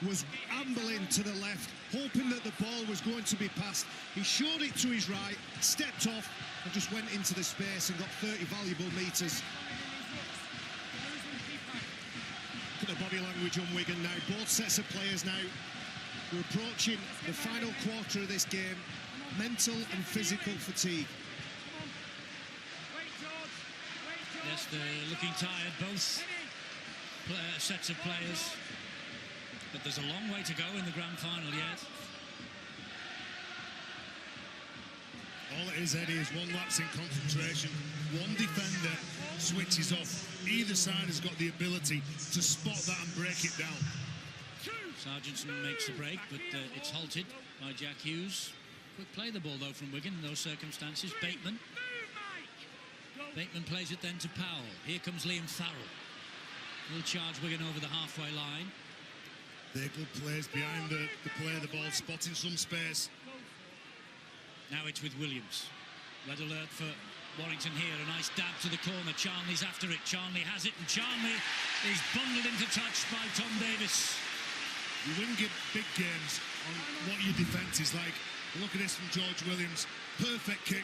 was ambling to the left, hoping that the ball was going to be passed. He showed it to his right, stepped off, and just went into the space and got 30 valuable metres. Look at the body language on Wigan now. Both sets of players now. We're approaching the final quarter of this game. Mental and physical fatigue. Yes, they're looking tired, both sets of players. But there's a long way to go in the grand final yet. All it is, Eddie, is one lapse in concentration. One defender switches off. Either side has got the ability to spot that and break it down. Sargentson makes the break, but it's halted by Jack Hughes. Quick play the ball, though, from Wigan in those circumstances. Bateman plays it then to Powell. Here comes Liam Farrell. Will charge Wigan over the halfway line. They're good players behind the play of the ball, spotting some space. Now it's with Williams. Red alert for Warrington here. A nice dab to the corner. Charnley's after it. Charnley has it, and Charnley is bundled into touch by Tom Davis. You win big games on what your defence is like. Look at this from George Williams. Perfect kick.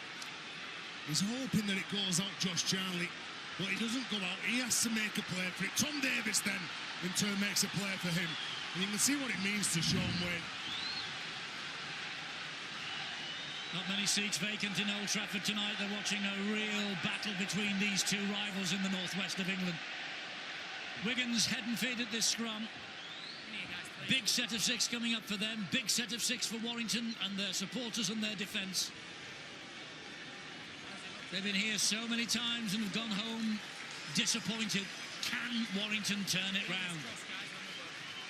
He's hoping that it goes out Josh Charnley, but he doesn't go out. He has to make a play for it. Tom Davis then, in turn, makes a play for him. And you can see what it means to Sean Wayne. Not many seats vacant in Old Trafford tonight. They're watching a real battle between these two rivals in the northwest of England. Wigan's head and feet at this scrum. Big set of six coming up for them. Big set of six for Warrington and their supporters and their defence. They've been here so many times and have gone home disappointed. Can Warrington turn it round?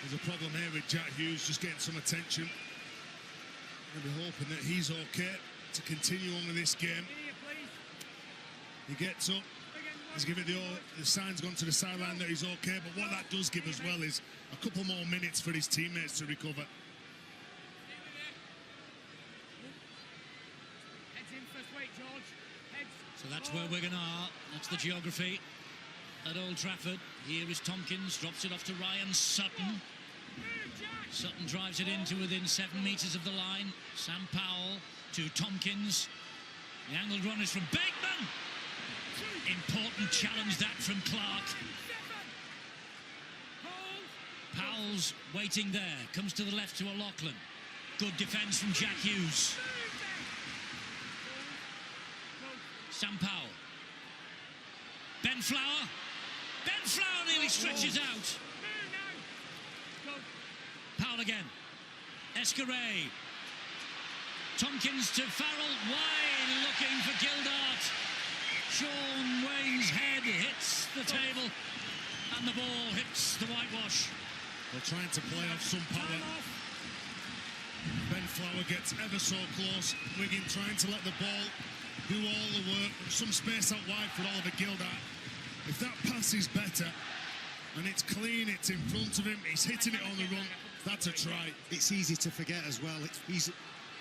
There's a problem here with Jack Hughes just getting some attention. I'll be hoping that he's okay to continue on with this game. He gets up. He's given the sign's gone to the sideline that he's okay, but what that does give as well is a couple more minutes for his teammates to recover. So that's where Wigan are. That's the geography at Old Trafford. Here is Tompkins, drops it off to Ryan Sutton. Sutton drives it into within 7 metres of the line. Sam Powell to Tompkins. The angled run is from Bateman. Important challenge that from Clark. Powell's waiting there. Comes to the left to O'Loughlin. Good defence from Jack Hughes. Sam Powell. Ben Flower. Ben Flower nearly stretches out. Powell again. Escray. Tompkins to Farrell. Wide looking for Gildart. Sean Wayne's head hits the table and the ball hits the whitewash. They're trying to play off some power. Ben Flower gets ever so close. Wigan trying to let the ball do all the work. Some space out wide for Oliver Gildart. If that pass is better and it's clean, it's in front of him, he's hitting it on the run, that's a try. It's easy to forget as well. He's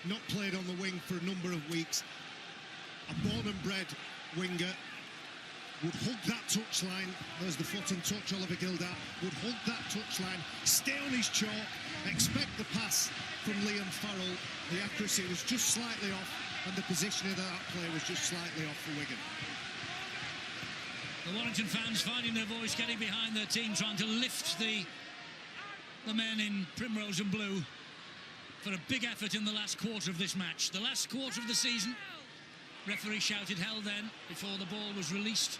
not played on the wing for a number of weeks. A born and bred winger would hug that touchline. There's the foot and touch. Oliver Gildart would hug that touchline, stay on his chalk, expect the pass from Liam Farrell. The accuracy was just slightly off, and the position of that play was just slightly off for Wigan. The Warrington fans finding their voice, getting behind their team, trying to lift the men in primrose and blue for a big effort in the last quarter of this match. The last quarter of the season. Referee shouted hell then before the ball was released.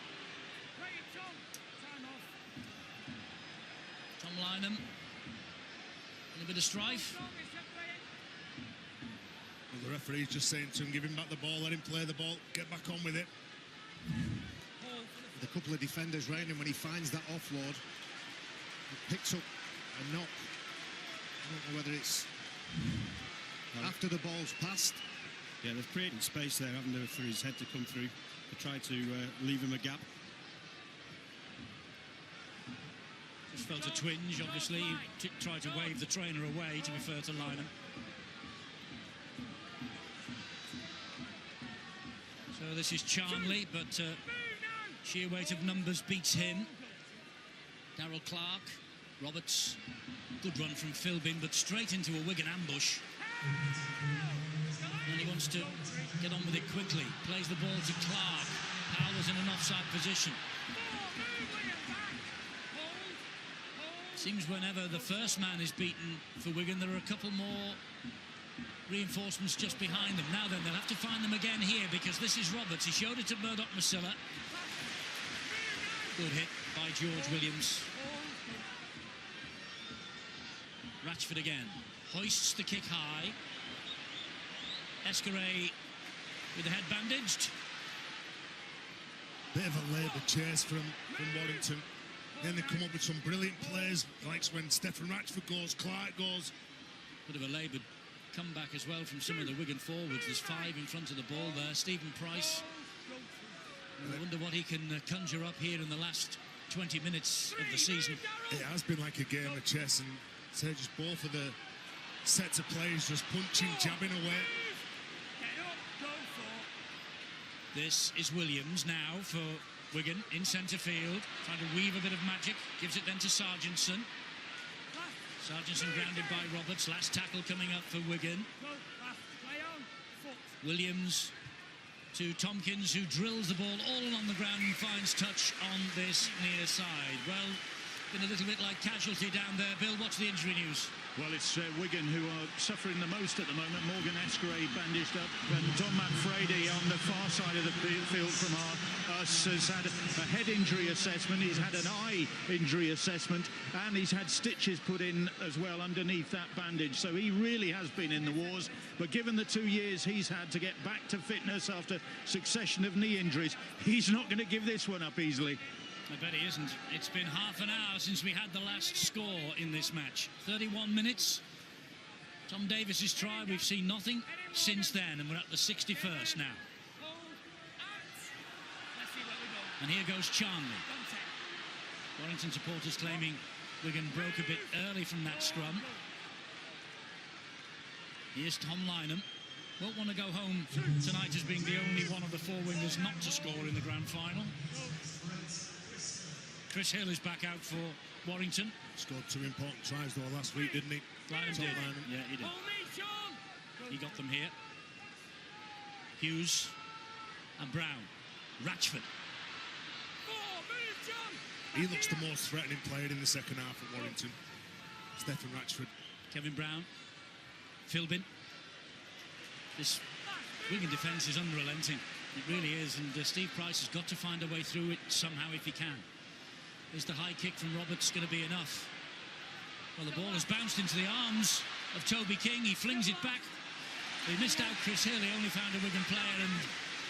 Tom Lynham in a bit of strife. Well, the referee's just saying to him, give him back the ball, let him play the ball, get back on with it. With a couple of defenders round him, when he finds that offload, he picks up a knock. I don't know whether it's after the ball's passed. Yeah, they've created space there, haven't they, for his head to come through. They tried to leave him a gap. Just felt a twinge, obviously. He tried to wave the trainer away, to be fair to Lynham. So this is Charnley, but sheer weight of numbers beats him. Darrell Clark, Roberts, good run from Philbin, but straight into a Wigan ambush. And he wants to get on with it quickly. Plays the ball to Clark. Powell's in an offside position. Seems whenever the first man is beaten for Wigan, there are a couple more reinforcements just behind them. Now then, they'll have to find them again here, because this is Roberts. He showed it to Murdoch-Masilla. Good hit by George Williams. Ratchford again. Hoists the kick high. Escaré with the head bandaged. Bit of a laboured chase from Warrington. Then they come up with some brilliant plays, like when Stephen Ratchford goes, Clark goes. Bit of a laboured comeback as well from some of the Wigan forwards. There's 5 in front of the ball there. Stephen Price. I wonder what he can conjure up here in the last 20 minutes of the season. It has been like a game of chess, and say just both of the sets of plays just punching, jabbing away. This is Williams now for Wigan in centre field, trying to weave a bit of magic. Gives it then to Sargentson. Sargentson grounded by Roberts. Last tackle coming up for Wigan. Williams to Tompkins, who drills the ball all along the ground and finds touch on this near side. Well, been a little bit like casualty down there. Bill, what's the injury news? Well, it's Wigan who are suffering the most at the moment. Morgan Escaré bandaged up, and Don Manfredi on the far side of the field from us has had a head injury assessment. He's had an eye injury assessment, and he's had stitches put in as well underneath that bandage. So he really has been in the wars. But given the 2 years he's had to get back to fitness after succession of knee injuries, he's not going to give this one up easily. I bet he isn't. It's been half an hour since we had the last score in this match. 31 minutes. Tom Davies's try, we've seen nothing since then, and we're at the 61st now. And here goes Charnley. Warrington supporters claiming Wigan broke a bit early from that scrum. Here's Tom Lynham. Won't want to go home tonight as being the only one of the 4 wingers not to score in the grand final. Chris Hill is back out for Warrington. Scored 2 important tries though last week, didn't he? Lynham did. Yeah, he did. He got them here. Hughes and Brown. Ratchford. He looks the most threatening player in the second half at Warrington. Stephen Ratchford. Kevin Brown. Philbin. This Wigan defence is unrelenting. It really is, and Steve Price has got to find a way through it somehow if he can. Is the high kick from Roberts going to be enough? Well, the ball has bounced into the arms of Toby King. He flings it back. He missed out Chris Hill. He only found a Wigan player, and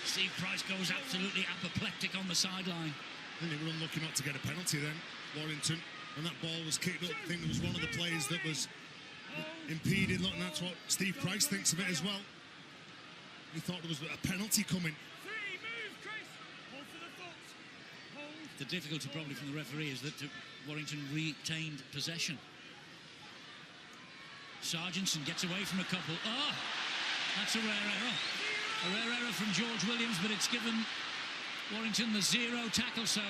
Steve Price goes absolutely apoplectic on the sideline. I think they were unlucky not to get a penalty then, Warrington. When that ball was kicked up, I think it was one of the plays that was impeded. Look, and that's what Steve Price thinks of it as well. He thought there was a penalty coming. The difficulty probably from the referee is that Warrington retained possession. Sargentson gets away from a couple. Oh, that's a rare error. A rare error from George Williams, but it's given Warrington the 0 tackle, so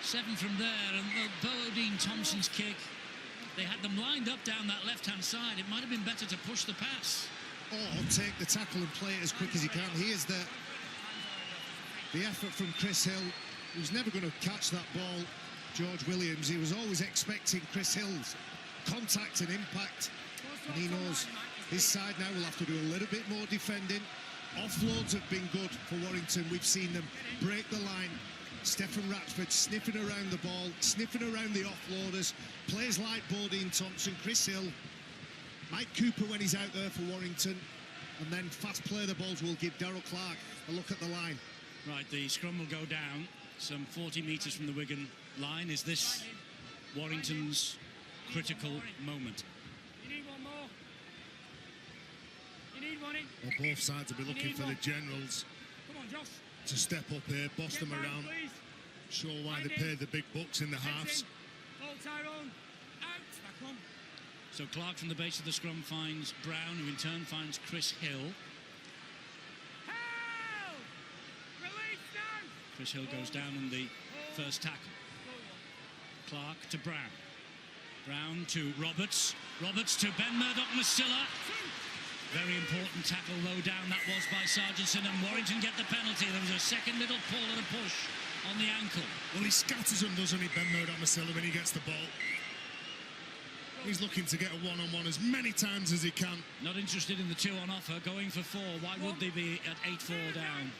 7 from there. And Bodine Thompson's kick, they had them lined up down that left-hand side. It might have been better to push the pass. Or take the tackle and play it as quick as he can. Here's the effort from Chris Hill. He was never going to catch that ball, George Williams. He was always expecting Chris Hill's contact and impact, and he knows his side now will have to do a little bit more defending. Offloads have been good for Warrington. We've seen them break the line. Stephen Ratchford sniffing around the ball, sniffing around the offloaders. Players like Bodine Thompson, Chris Hill, Mike Cooper when he's out there for Warrington, and then fast play the balls will give Darrell Clark a look at the line. Right, the scrum will go down some 40 metres from the Wigan line. Is this Warrington's critical moment? You need one more. You need one in. Well, both sides will be looking for the generals Come on, Josh. to step up here, boss Get them back, around, please. show why Find they it. paid the big bucks in the halves. Hold Tyrone. Out. Back on. So Clark from the base of the scrum finds Brown, who in turn finds Chris Hill. Help! Release now. Chris Hill goes down on the first tackle. Clark to Brown. Brown to Roberts. Roberts to Ben Murdoch-Masilla. Very important tackle low down that was by Sargentson, and Warrington get the penalty. There was a second little pull and a push on the ankle. Well, he scatters them, doesn't he, Ben Murdoch-Masilla, when he gets the ball. He's looking to get a one-on-one as many times as he can. Not interested in the 2 on offer, going for 4. Why would they be at 8-4 down?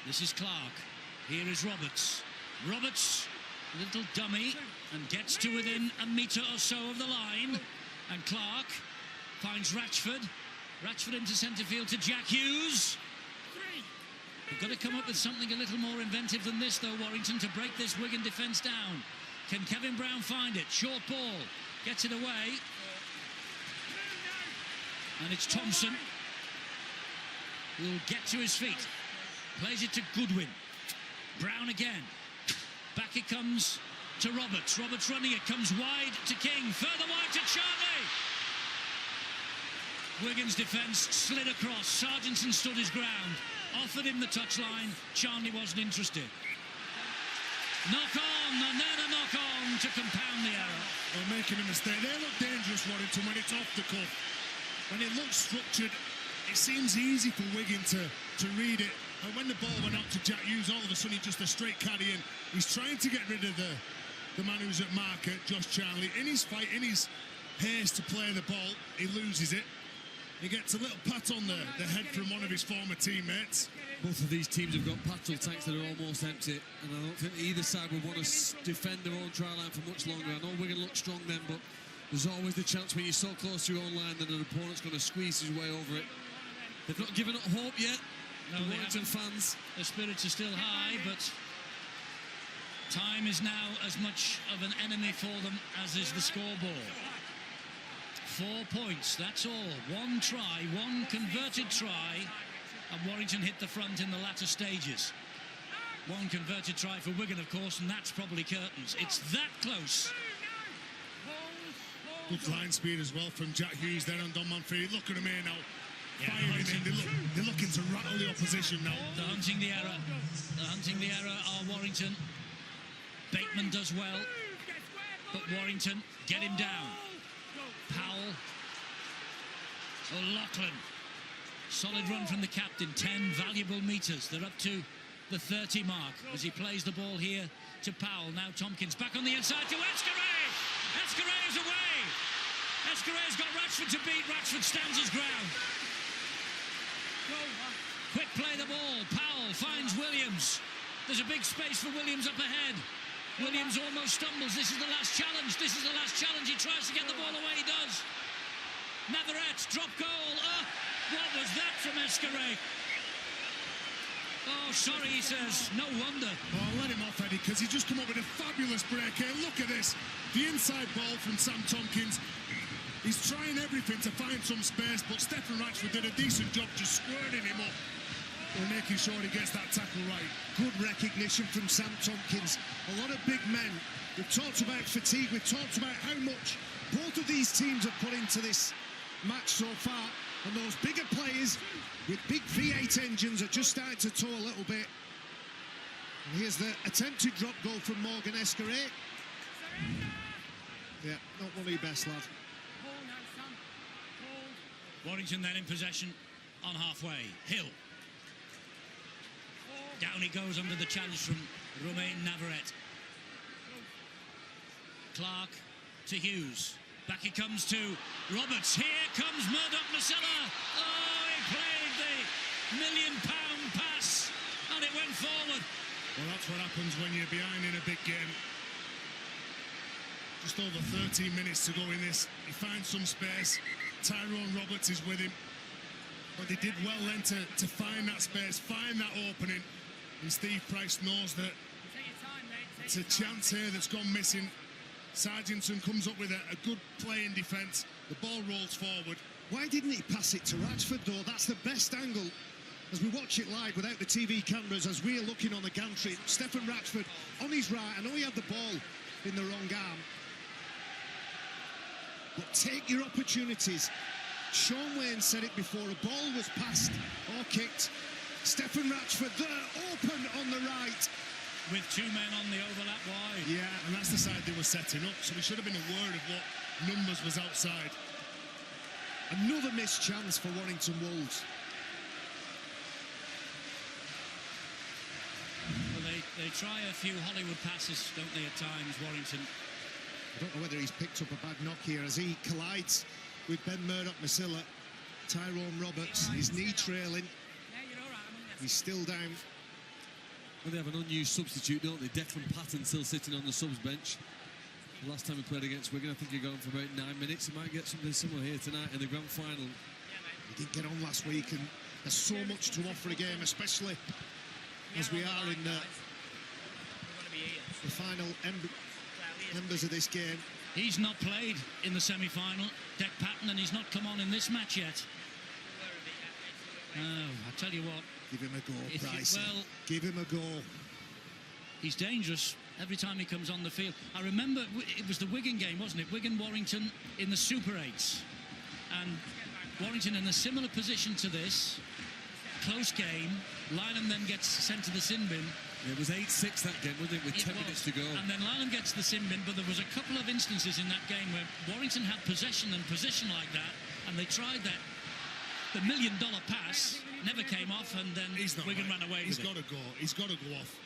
This is Clark. Here is Roberts. Roberts, little dummy, and gets to within a metre or so of the line. And Clark finds Ratchford. Ratchford into centre field to Jack Hughes. They've got to come up with something a little more inventive than this, though, Warrington, to break this Wigan defence down. Can Kevin Brown find it? Short ball. Gets it away. And it's Thompson who'll get to his feet. Plays it to Goodwin. Brown again. Back it comes to Roberts. Roberts running it. Comes wide to King. Further wide to Charlie. Wigan's defence slid across. Sargentson stood his ground. Offered him the touchline. Charnley wasn't interested. Knock on, and then a knock on to compound the error. They're making a mistake. They look dangerous, Warrington, when it's off the cuff. When it looks structured, it seems easy for Wigan to read it. And when the ball went out to Jack Hughes, all of a sudden, just a straight caddy in. He's trying to get rid of the man who's at marker, Josh Charnley. In his fight, in his haste to play the ball, he loses it. He gets a little pat on the head from one of his former teammates. Both of these teams have got petrol tanks that are almost empty, and I don't think either side would want to defend their own try line for much longer. I know Wigan look strong then, but there's always the chance when you're so close to your own line that an opponent's going to squeeze his way over it. They've not given up hope yet, No, the they Warrington haven't. fans. The spirits are still high, but time is now as much of an enemy for them as is the scoreboard. 4 points, that's all. 1 try, 1 converted try, and Warrington hit the front in the latter stages. 1 converted try for Wigan, of course, and that's probably curtains. It's that close. Good line speed as well from Jack Hughes there on Don Manfredi. Look at him here now. Yeah, Firing in. They're looking to rattle the opposition now. They're hunting the error. They're hunting the error are Warrington. Bateman does well, but Warrington get him down. Powell. O'Loughlin. Solid run from the captain. 10 valuable metres. They're up to the 30 mark as he plays the ball here to Powell. Now Tompkins back on the inside to Escaré. Escaré is away. Escaré's got Ratchford to beat. Ratchford stands his ground. Quick play the ball. Powell finds Williams. There's a big space for Williams up ahead. Williams almost stumbles. This is the last challenge. This is the last challenge. He tries to get the ball away. He does. Navarrete, drop goal. Oh, what was that from Escaré? Oh, sorry, he says. No wonder. Oh, let him off, Eddie, because he's just come up with a fabulous break here. Look at this. The inside ball from Sam Tompkins. He's trying everything to find some space, but Stephen Ratchford did a decent job just squirting him up and making sure he gets that tackle right. Good recognition from Sam Tompkins. A lot of big men. We've talked about fatigue. We've talked about how much both of these teams have put into this match so far. And those bigger players with big V8 engines are just starting to tow a little bit. And here's the attempted drop goal from Morgan Escaré. Yeah, not one of your best, lad. Warrington then in possession on halfway. Hill. Down he goes under the challenge from Romain Navarrete. Clark to Hughes. Back it comes to Roberts. Here comes Murdoch-Masilla. Oh, he played the £1 million pass and it went forward. Well, that's what happens when you're behind in a big game. Just over 13 minutes to go in this. He finds some space. Tyrone Roberts is with him. But they did well then to find that space, find that opening. And Steve Price knows that it's a chance here that's gone missing. Sargentson comes up with a good play in defence. The ball rolls forward. Why didn't he pass it to Ratchford, though? That's the best angle. As we watch it live without the TV cameras, as we're looking on the gantry, Stephen Ratchford on his right. I know he had the ball in the wrong arm. But take your opportunities. Sean Wayne said it before, a ball was passed or kicked. Stephen Ratchford there, open on the right. With two men on the overlap wide. Yeah, and that's the side they were setting up, so we should have been aware of what numbers was outside. Another missed chance for Warrington Wolves. Well, they try a few Hollywood passes, don't they, at times, Warrington. I don't know whether he's picked up a bad knock here as he collides with Ben Murdoch-Masilla. Tyrone Roberts, his knee trailing. He's still down. Well, they have an unused substitute, don't they? Declan Patton still sitting on the subs bench. The last time we played against Wigan, I think he got on for about 9 minutes. He might get something similar here tonight in the grand final. He did get on last week, and there's so much to offer a game, especially as we are in the final embers of this game. He's not played in the semi-final, Dec Patton, and he's not come on in this match yet. Oh, I tell you what. Give him a go, Price. Well, give him a go. He's dangerous every time he comes on the field. I remember it was the Wigan game, wasn't it? Wigan-Warrington in the Super 8s. And Warrington in a similar position to this. Close game. Lynham then gets sent to the sin bin. It was 8-6 that game, wasn't it, with 10 minutes to go. And then Lynham gets the sin bin, but there was a couple of instances in that game where Warrington had possession and position like that, and they tried that. The $1 million pass never came off, and then Wigan ran away with it. He's got to go. He's got to go off.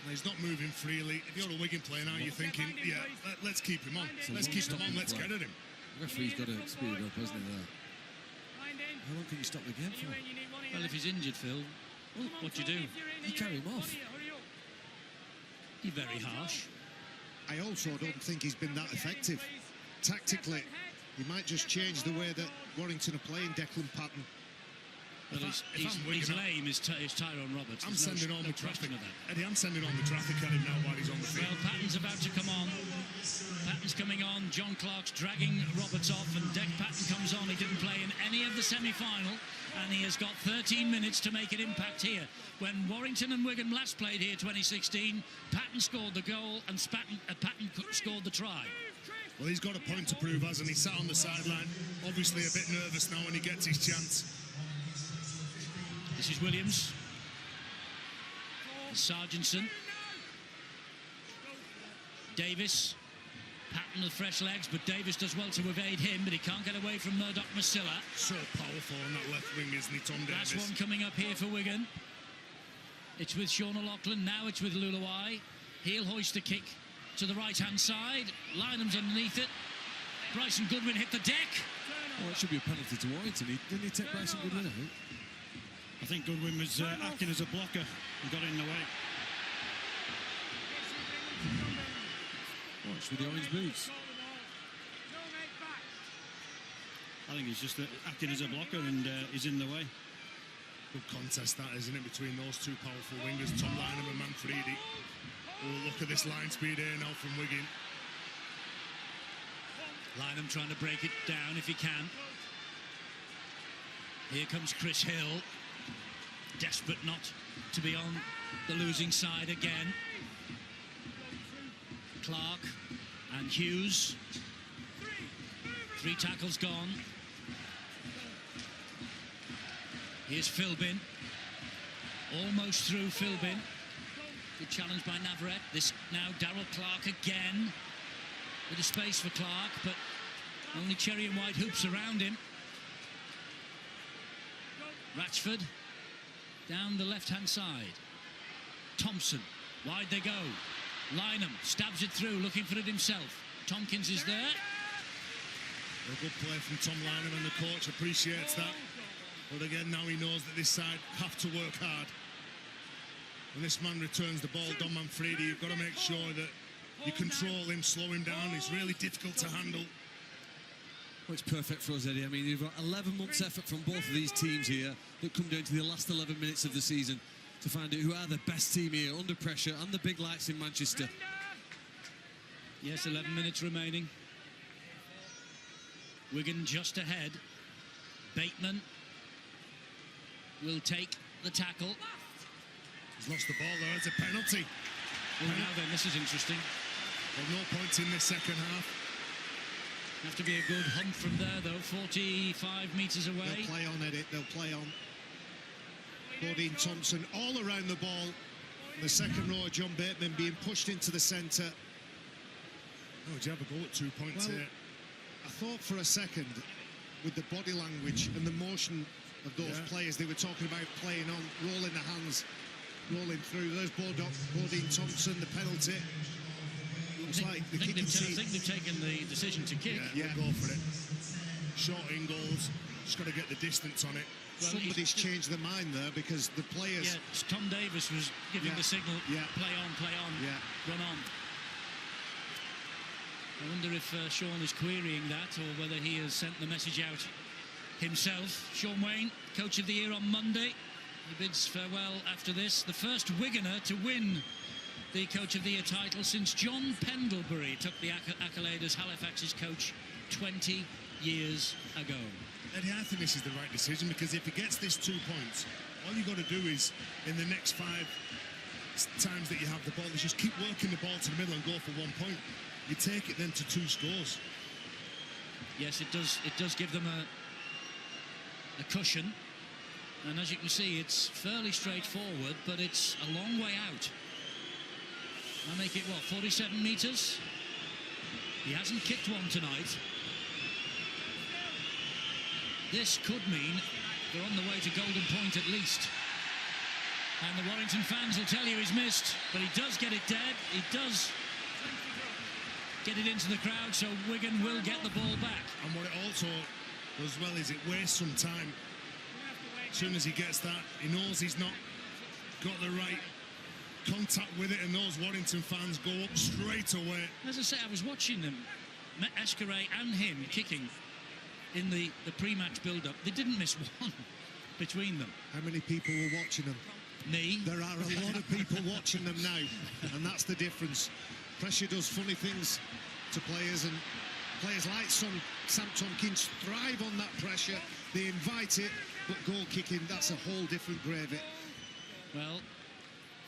He's not moving freely. If you're a Wigan player now, you're thinking, yeah, let's keep him on. Let's keep him on. Let's get at him. The referee's got to speed it up, hasn't he, there? How long can you stop the game for? Well, if he's injured, Phil, what do you do? You carry him off. You're very harsh. I also don't think he's been that effective. Tactically, he might just change the way that Warrington are playing Declan Patton. But he's lame, is Tyrone Roberts. I'm sending on the traffic. Eddie, I'm sending on the traffic at him now while he's on the field. Well, Patton's about to come on. Patton's coming on. John Clark's dragging Roberts off, and Dec Patton comes on. He didn't play in any of the semi-final, and he has got 13 minutes to make an impact here. When Warrington and Wigan last played here 2016, Patton scored the goal, and Patton scored the try. Well, he's got a point to prove, hasn't he? Sat on the sideline, obviously a bit nervous now when he gets his chance. This is Williams. Sargentson. Davis. Patton with fresh legs, but Davis does well to evade him, but he can't get away from Murdoch-Masilla. So powerful on that left wing, isn't he, Tom Davis? Last one coming up here for Wigan. It's with Sean O'Loughlin, now it's with Luluai. He'll hoist the kick to the right-hand side. Lynham's underneath it. Bryson Goodwin hit the deck. Oh, it should be a penalty to Warrington. Didn't he take Bryson Goodwin out? I think Goodwin was acting as a blocker and got in the way. Oh, it's with the orange boots. I think he's just acting as a blocker and he's in the way. Good contest that, isn't it, between those two powerful wingers, Tom Lynham and Manfredi. Oh, look at this line speed here now from Wigan. Lynham trying to break it down if he can. Here comes Chris Hill. Desperate not to be on the losing side again. Clark and Hughes. 3 tackles gone. Here's Philbin. Almost through Philbin. Good challenge by Navarrete. This now Darrell Clark again. Bit of space for Clark, but only cherry and white hoops around him. Ratchford down the left-hand side. Thompson, wide they go. Lynham stabs it through, looking for it himself. Tompkins is there. A good play from Tom Lynham, and the coach appreciates that. But again, now he knows that this side have to work hard. When this man returns the ball, Don Manfredi, you've got to make sure that you control him, slow him down. It's really difficult to handle. Well, it's perfect for us, Eddie. I mean, you've got 11 months' effort from both of these teams here that come down to the last 11 minutes of the season to find out who are the best team here under pressure and the big lights in Manchester. Yes, 11 minutes remaining. Wigan just ahead. Bateman will take the tackle. He's lost the ball there. It's a penalty. Oh, now then, this is interesting. Well, no points in this second half. Have to be a good hunt from there, though. 45 metres away. They'll play on, Edit. They'll play on. Bodine Thompson all around the ball. The second row, John Bateman being pushed into the centre. Oh, did you have a go at 2 points Well, here? I thought for a second, with the body language and the motion of those players, they were talking about playing on, rolling the hands, rolling through. There's Bodine Thompson, the penalty. Looks like the I think kicking they've taken the decision to kick. Yeah, we'll go for it. Short in goals. Just got to get the distance on it. Well, Somebody's changed their mind there because the players... Yeah, Tom Davis was giving the signal, play on, run on. I wonder if Sean is querying that or whether he has sent the message out himself. Sean Wayne, Coach of the Year on Monday. He bids farewell after this. The first Wiganer to win the Coach of the Year title since John Pendlebury took the accolade as Halifax's coach 20 years ago. Eddie, I think this is the right decision because if he gets this 2 points, all you've got to do is, in the next 5 times that you have the ball, is just keep working the ball to the middle and go for 1 point. You take it then to 2 scores. Yes, it does give them a cushion. And as you can see, it's fairly straightforward, but it's a long way out. I make it, what, 47 metres? He hasn't kicked one tonight. This could mean they're on the way to Golden Point at least. And the Warrington fans will tell you he's missed, but he does get it dead. He does get it into the crowd, so Wigan will get the ball back. And what it also does well is it wastes some time. As soon as he gets that, he knows he's not got the right contact with it, and those Warrington fans go up straight away. As I say, I was watching them, Escaray and him kicking in the pre-match build-up. They didn't miss one between them. How many people were watching them? Me. There are a lot of people watching them now, and that's the difference. Pressure does funny things to players, and players like Sam Tompkins thrive on that pressure. They invite it, but goal kicking, that's a whole different gravy. Well,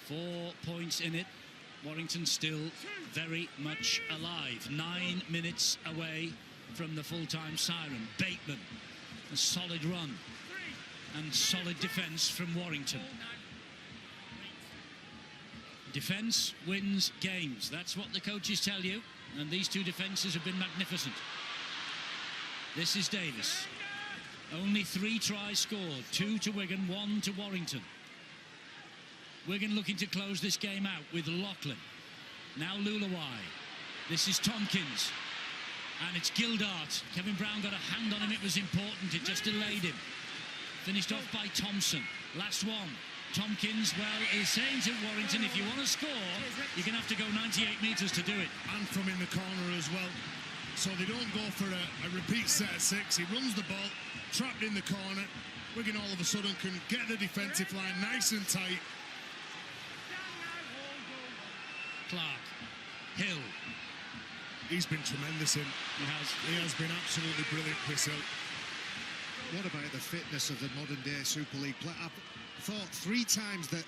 4 points in it. Warrington still very much alive. 9 minutes away from the full-time siren. Bateman, a solid run and solid defence from Warrington. Defence wins games. That's what the coaches tell you, and these two defences have been magnificent. This is Davis. Only 3 tries scored, 2 to Wigan, 1 to Warrington. Wigan looking to close this game out with Lachlan. Now Lulawai. This is Tompkins. And it's Gildart. Kevin Brown got a hand on him. It was important. It just delayed him. Finished off by Thompson. Last one. Tompkins, well, is saying to Warrington, if you want to score, you're going to have to go 98 metres to do it. And from in the corner as well. So they don't go for a repeat set of 6. He runs the ball, trapped in the corner. Wigan all of a sudden can get the defensive line nice and tight. Clark. Hill. He's been tremendous in. He has been absolutely brilliant, Chris Hill. What about the fitness of the modern-day Super League play? I thought 3 times that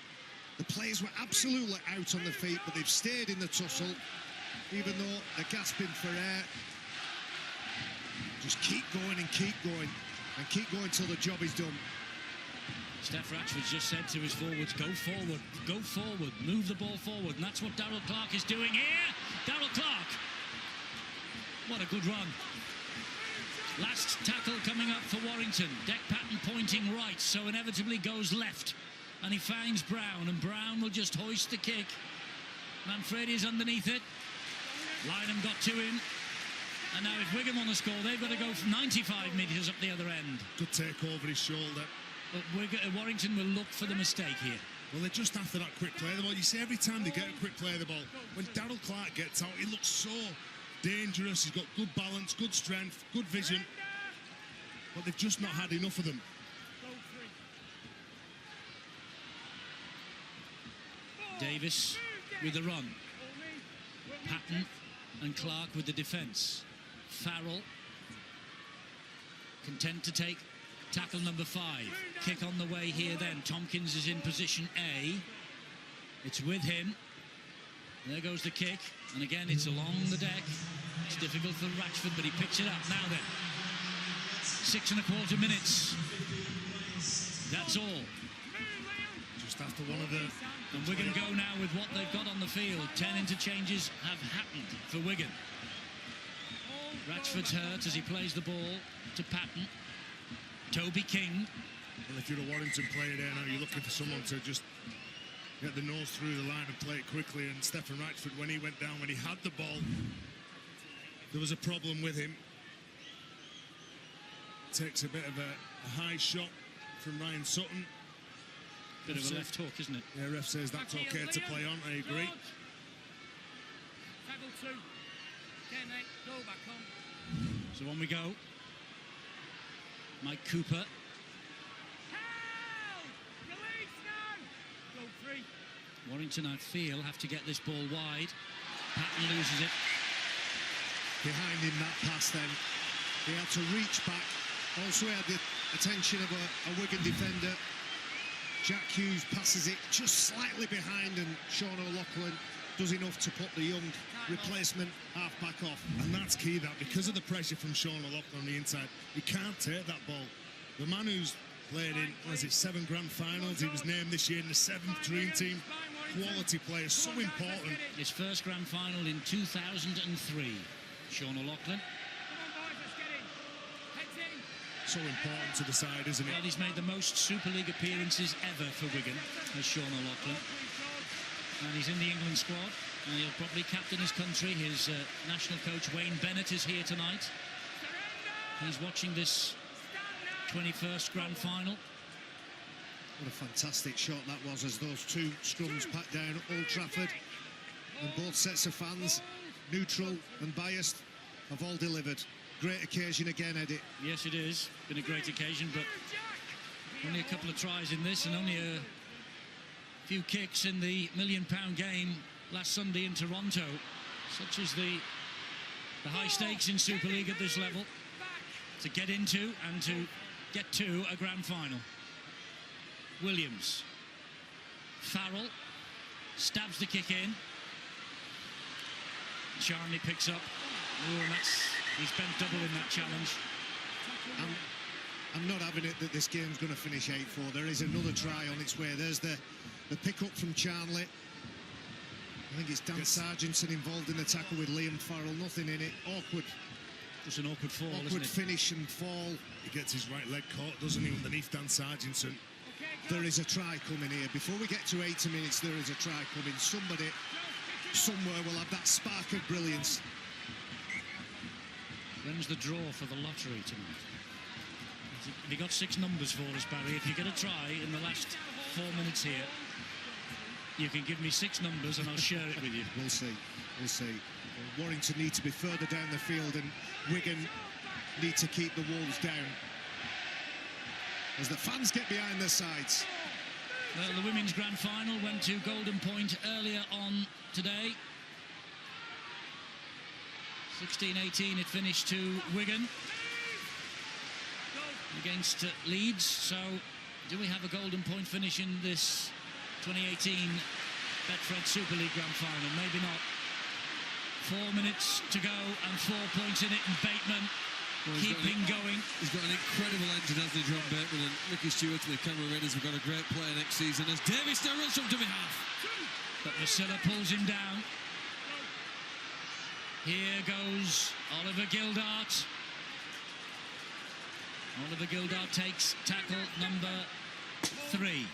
the players were absolutely out on the feet, but they've stayed in the tussle, even though they're gasping for air. Just keep going and keep going, and keep going till the job is done. Steph Ratchford just said to his forwards, go forward, move the ball forward, and that's what Darryl Clark is doing here. Darryl Clark. What a good run. Last tackle coming up for Warrington. Deck pattern pointing right, so inevitably goes left. And he finds Brown, and Brown will just hoist the kick. Manfredi's underneath it. Lynham got to him. And now if Wigan want to score, they've got to go from 95 metres up the other end. Good take over his shoulder. But Warrington will look for the mistake here. Well, they're just after that quick play of the ball. You see every time they get a quick play of the ball, when Darryl Clark gets out, he looks so dangerous. He's got good balance, good strength, good vision. But they've just not had enough of them. Davis with the run. Patton and Clark with the defence. Farrell content to take Tackle number 5. Kick on the way here then. Tompkins is in position A. It's with him. There goes the kick. And again, it's along the deck. It's difficult for Ratchford, but he picks it up. Now then. 6.25 minutes. That's all. Just after one of the... And Wigan go now with what they've got on the field. 10 interchanges have happened for Wigan. Ratchford's hurt as he plays the ball to Patton. Toby King. Well, if you're a Warrington player there now, you're looking for someone to just get the nose through the line and play it quickly. And Stephen Ratchford, when he went down, when he had the ball, there was a problem with him. Takes a bit of a high shot from Ryan Sutton. Bit of a left hook, isn't it? Yeah, ref says that's okay to play on. I agree. Tackle 2. Okay, mate, go back on. So on we go. Mike Cooper. Help! Release now! Go 3. Warrington, I feel, have to get this ball wide. Patton loses it. Behind him, that pass then. He had to reach back. Also, he had the attention of a Wigan defender. Jack Hughes passes it just slightly behind, and Sean O'Loughlin does enough to put the young replacement half-back off. And that's key, that because of the pressure from Sean O'Loughlin on the inside, he can't take that ball. The man who's played in, 7 grand finals, he was named this year in the 7th Dream Team. Quality player, so important. His first grand final in 2003. Sean O'Loughlin. So important to the side, isn't it? Well, he's made the most Super League appearances ever for Wigan, as Sean O'Loughlin. And he's in the England squad, and he'll probably captain his country. His national coach, Wayne Bennett, is here tonight. He's watching this 21st grand final. What a fantastic shot that was, as those two scrums packed down Old Trafford. And both sets of fans, neutral and biased, have all delivered. Great occasion again, Eddie. Yes, it is. Been a great occasion, but only a couple of tries in this, and only a few kicks in the £1 million game last Sunday in Toronto. Such is the high stakes in Super League at this level, to get into and to get to a grand final. Williams. Farrell stabs the kick in. Charnley picks up. Oh, and he's bent double in that challenge. I'm not having it that this game's going to finish 8-4. There is another try on its way. There's the pick-up from Charnley. I think it's Dan Sargentson involved in the tackle with Liam Farrell. Nothing in it. Awkward. Just an awkward fall, awkward isn't it? finish and fall. He gets his right leg caught, doesn't he, underneath Dan Sargentson. There is a try coming here. Before we get to 80 minutes, there is a try coming. Somebody, somewhere will have that spark of brilliance. When's the draw for the lottery tonight? Have you got 6 numbers for us, Barry? If you get a try in the last 4 minutes here, you can give me 6 numbers and I'll share it with you. We'll see. We'll see. Warrington need to be further down the field, and Wigan need to keep the Wolves down as the fans get behind their sides. Well, the women's grand final went to Golden Point earlier on today. 16-18 it finished to Wigan against Leeds. So do we have a Golden Point finish in this 2018 Betfred Super League grand final? Maybe not. 4 minutes to go and 4 points in it, and Bateman keeping going. He's got an incredible engine, hasn't he, John Bateman? And Ricky Stewart and the camera readers have got a great player next season as Davis now runs up to behalf. But Vasilla pulls him down. Here goes Oliver Gildart. Oliver Gildart takes tackle number 3.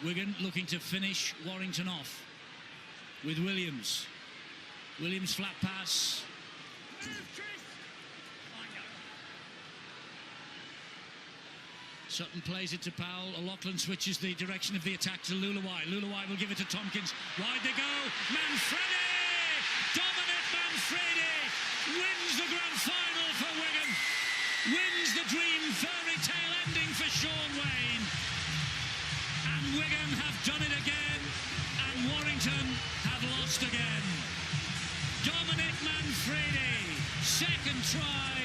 Wigan looking to finish Warrington off with Williams. Williams flat pass. Sutton plays it to Powell. O'Loughlin switches the direction of the attack to Lulawai. Lulawai will give it to Tompkins. Wide they go. Manfredi! Dominic Manfredi wins the grand final for Wigan. Wins the dream fairy tale ending for Sean Wayne. And Wigan have done it again. And Warrington have lost again. Dominic Manfredi, second try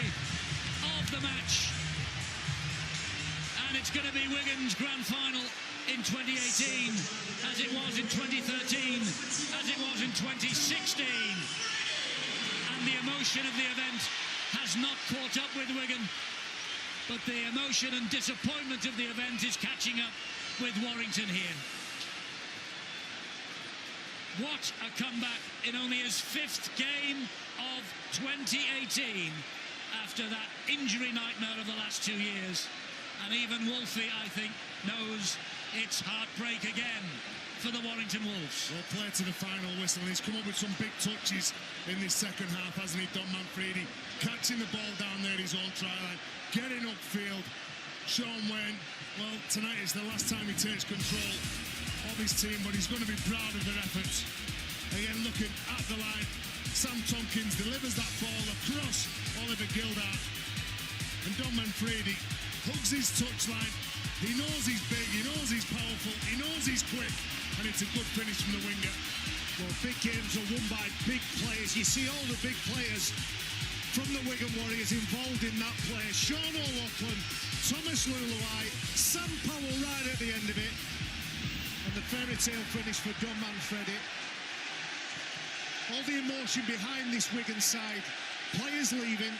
of the the match. And it's going to be Wigan's grand final in 2018, as it was in 2013, as it was in 2016. And the emotion of the event has not caught up with Wigan, but the emotion and disappointment of the event is catching up with Warrington here. What a comeback in only his 5th game of 2018 after that injury nightmare of the last 2 years. And even Wolfie, I think, knows it's heartbreak again for the Warrington Wolves. Well, play to the final whistle, and he's come up with some big touches in this second half, hasn't he, Don Manfredi? Catching the ball down there at his own try line, getting upfield. Sean Wayne, well, tonight is the last time he takes control of his team, but he's going to be proud of their efforts. Again, looking at the line, Sam Tompkins delivers that ball across Oliver Gildart, and Don Manfredi hugs his touchline. He knows he's big, he knows he's powerful, he knows he's quick, and it's a good finish from the winger. Well, big games are won by big players. You see all the big players from the Wigan Warriors involved in that play. Sean O'Loughlin, Thomas Luluai, Sam Powell right at the end of it, and the fairy tale finish for Don Manfredi. All the emotion behind this Wigan side, players leaving,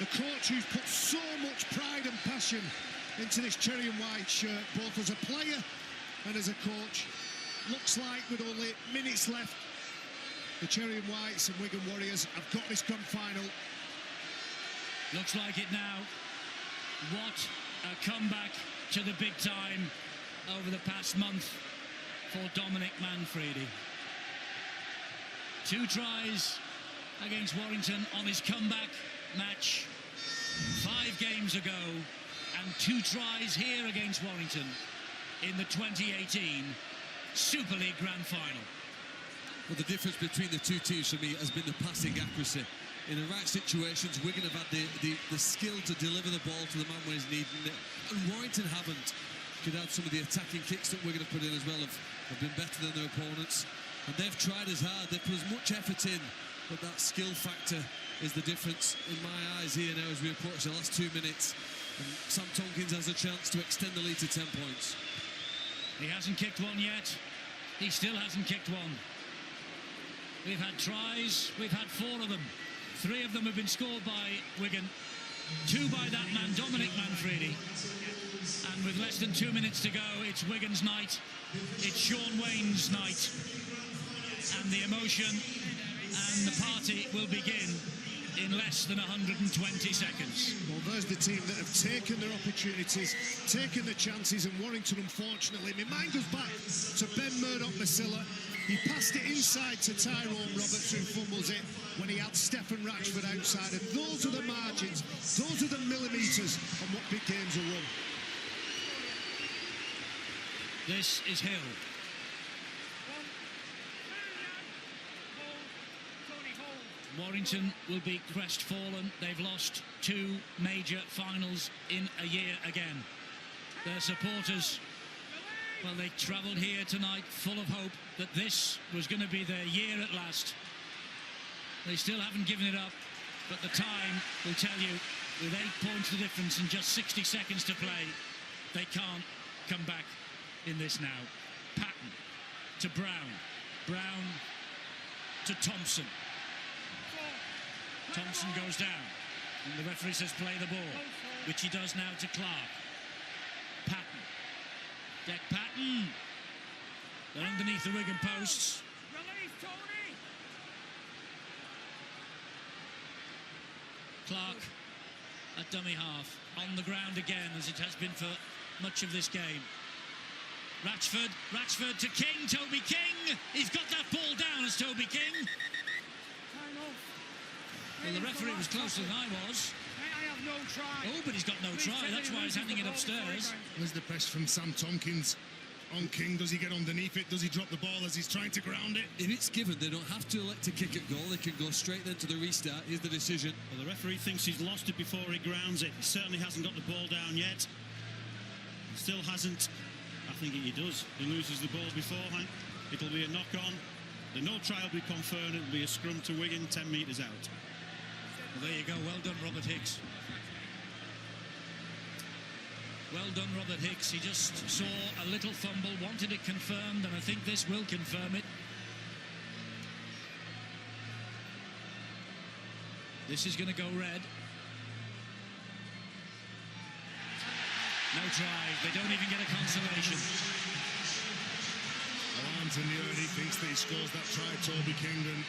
the coach who's put so much pride and passion into this cherry and white shirt, both as a player and as a coach. Looks like with only minutes left, the cherry and whites and Wigan Warriors have got this grand final. Looks like it now. What a comeback to the big time over the past month for Dominic Manfredi. 2 tries against Warrington on his comeback match 5 games ago, and 2 tries here against Warrington in the 2018 Super League Grand Final. Well, the difference between the two teams for me has been the passing accuracy. In the right situations, Wigan have had the skill to deliver the ball to the man when he's needing it, and Warrington haven't. Could add some of the attacking kicks that Wigan have put in as well, have been better than their opponents, and they've tried as hard, they've put as much effort in, but that skill factor is the difference in my eyes here now as we approach the last 2 minutes, and Sam Tompkins has a chance to extend the lead to 10 points. He hasn't kicked one yet. He still hasn't kicked one. We've had tries, we've had 4 of them. 3 of them have been scored by Wigan, 2 by that man, Dominic Manfredi. And with less than 2 minutes to go, it's Wigan's night. It's Sean Wayne's night. And the emotion and the party will begin in less than 120 seconds. Well, there's the team that have taken their opportunities, taken the chances, and Warrington, unfortunately, my mind goes back to Ben Murdoch-Masilla. He passed it inside to Tyrone Roberts, who fumbles it when he had Stephen Ratchford outside. And those are the margins, those are the millimetres on what big games are won. This is Hill. Warrington will be crestfallen. They've lost 2 major finals in a year again. Their supporters, well, they travelled here tonight full of hope that this was going to be their year at last. They still haven't given it up, but the time will tell you, with 8 points the difference and just 60 seconds to play, they can't come back in this now. Patton to Brown. Brown to Thompson. Thompson goes down, and the referee says play the ball, which he does now to Clark. Patton. Deck Patton. They're underneath the Wigan posts. Clark at dummy half, on the ground again, as it has been for much of this game. Ratchford to King, Toby King. He's got that ball down as Toby King. Well, the referee was closer than I was. I have no try. Oh, but he's got no try. That's why he's handing it upstairs. There's the press from Sam Tompkins on King. Does he get underneath it? Does he drop the ball as he's trying to ground it? If it's given, they don't have to elect to kick at goal. They can go straight then to the restart. Here's the decision. Well, the referee thinks he's lost it before he grounds it. He certainly hasn't got the ball down yet. Still hasn't. I think he does. He loses the ball beforehand. It'll be a knock-on. The no try will be confirmed. It'll be a scrum to Wigan, 10 metres out. Well, there you go. Well done, Robert Hicks. Well done, Robert Hicks. He just saw a little fumble, wanted it confirmed, and I think this will confirm it. This is going to go red. No drive. They don't even get a consolation. Alarms in the early. He thinks that he scores that try, Toby King, and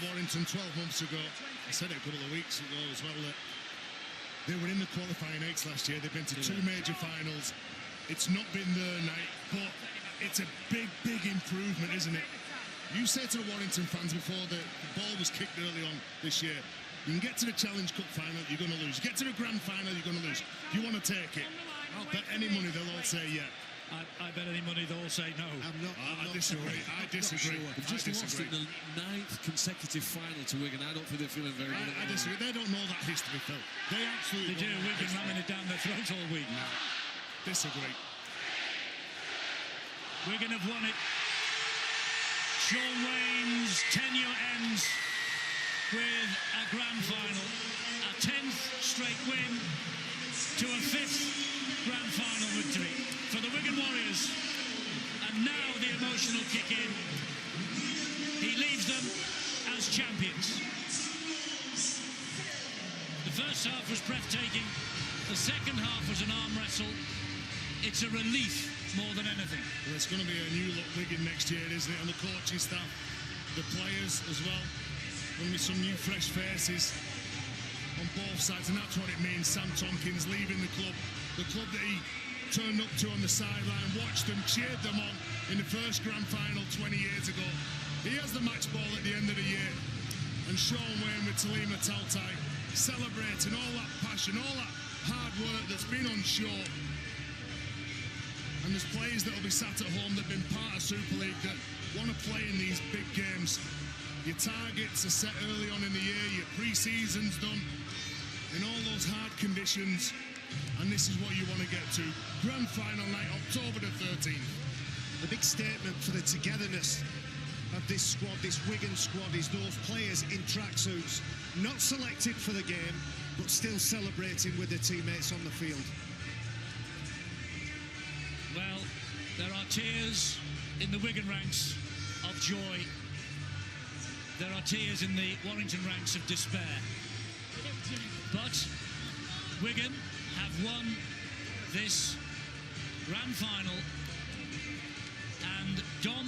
Warrington 12 months ago. I said it a couple of weeks ago as well that they were in the qualifying eights last year. They've been to two major finals. It's not been their night, but it's a big, big improvement, isn't it? You say to the Warrington fans before the ball was kicked early on this year, you can get to the Challenge Cup final, you're going to lose. Get to the Grand Final, you're going to lose. Do you want to take it? I'll bet any money they'll all say yeah. I bet any money they'll all say no. I disagree. I disagree. They've just lost in the 9th consecutive final to Wigan. I don't think they're feeling very good. I disagree. They don't know that history, Phil. They absolutely do. Wigan ramming it down their throat all week. No. Disagree. Wigan have won it. Sean Wayne's tenure ends with a grand final, a 10th straight win to a 5th grand final victory for the Wigan Warriors. And now the emotional kick in. He leaves them as champions. The first half was breathtaking. The second half was an arm wrestle. It's a relief more than anything. Well, it's going to be a new look Wigan next year, isn't it? And the coaching staff, the players as well. Going to be some new fresh faces on both sides, and that's what it means. Sam Tompkins leaving the club that he turned up to on the sideline, watched them, cheered them on in the first grand final 20 years ago. He has the match ball at the end of the year, and Sean Wayne with Talima Taltai celebrating all that passion, all that hard work that's been on show. And there's players that will be sat at home that have been part of Super League that want to play in these big games. Your targets are set early on in the year, your pre-season's done in all those hard conditions, and this is what you want to get to. Grand final night, October the 13th. The big statement for the togetherness of this squad, this Wigan squad, is those players in tracksuits, not selected for the game, but still celebrating with their teammates on the field. Well, there are tears in the Wigan ranks of joy. There are tears in the Warrington ranks of despair. But Wigan have won this grand final, and Dom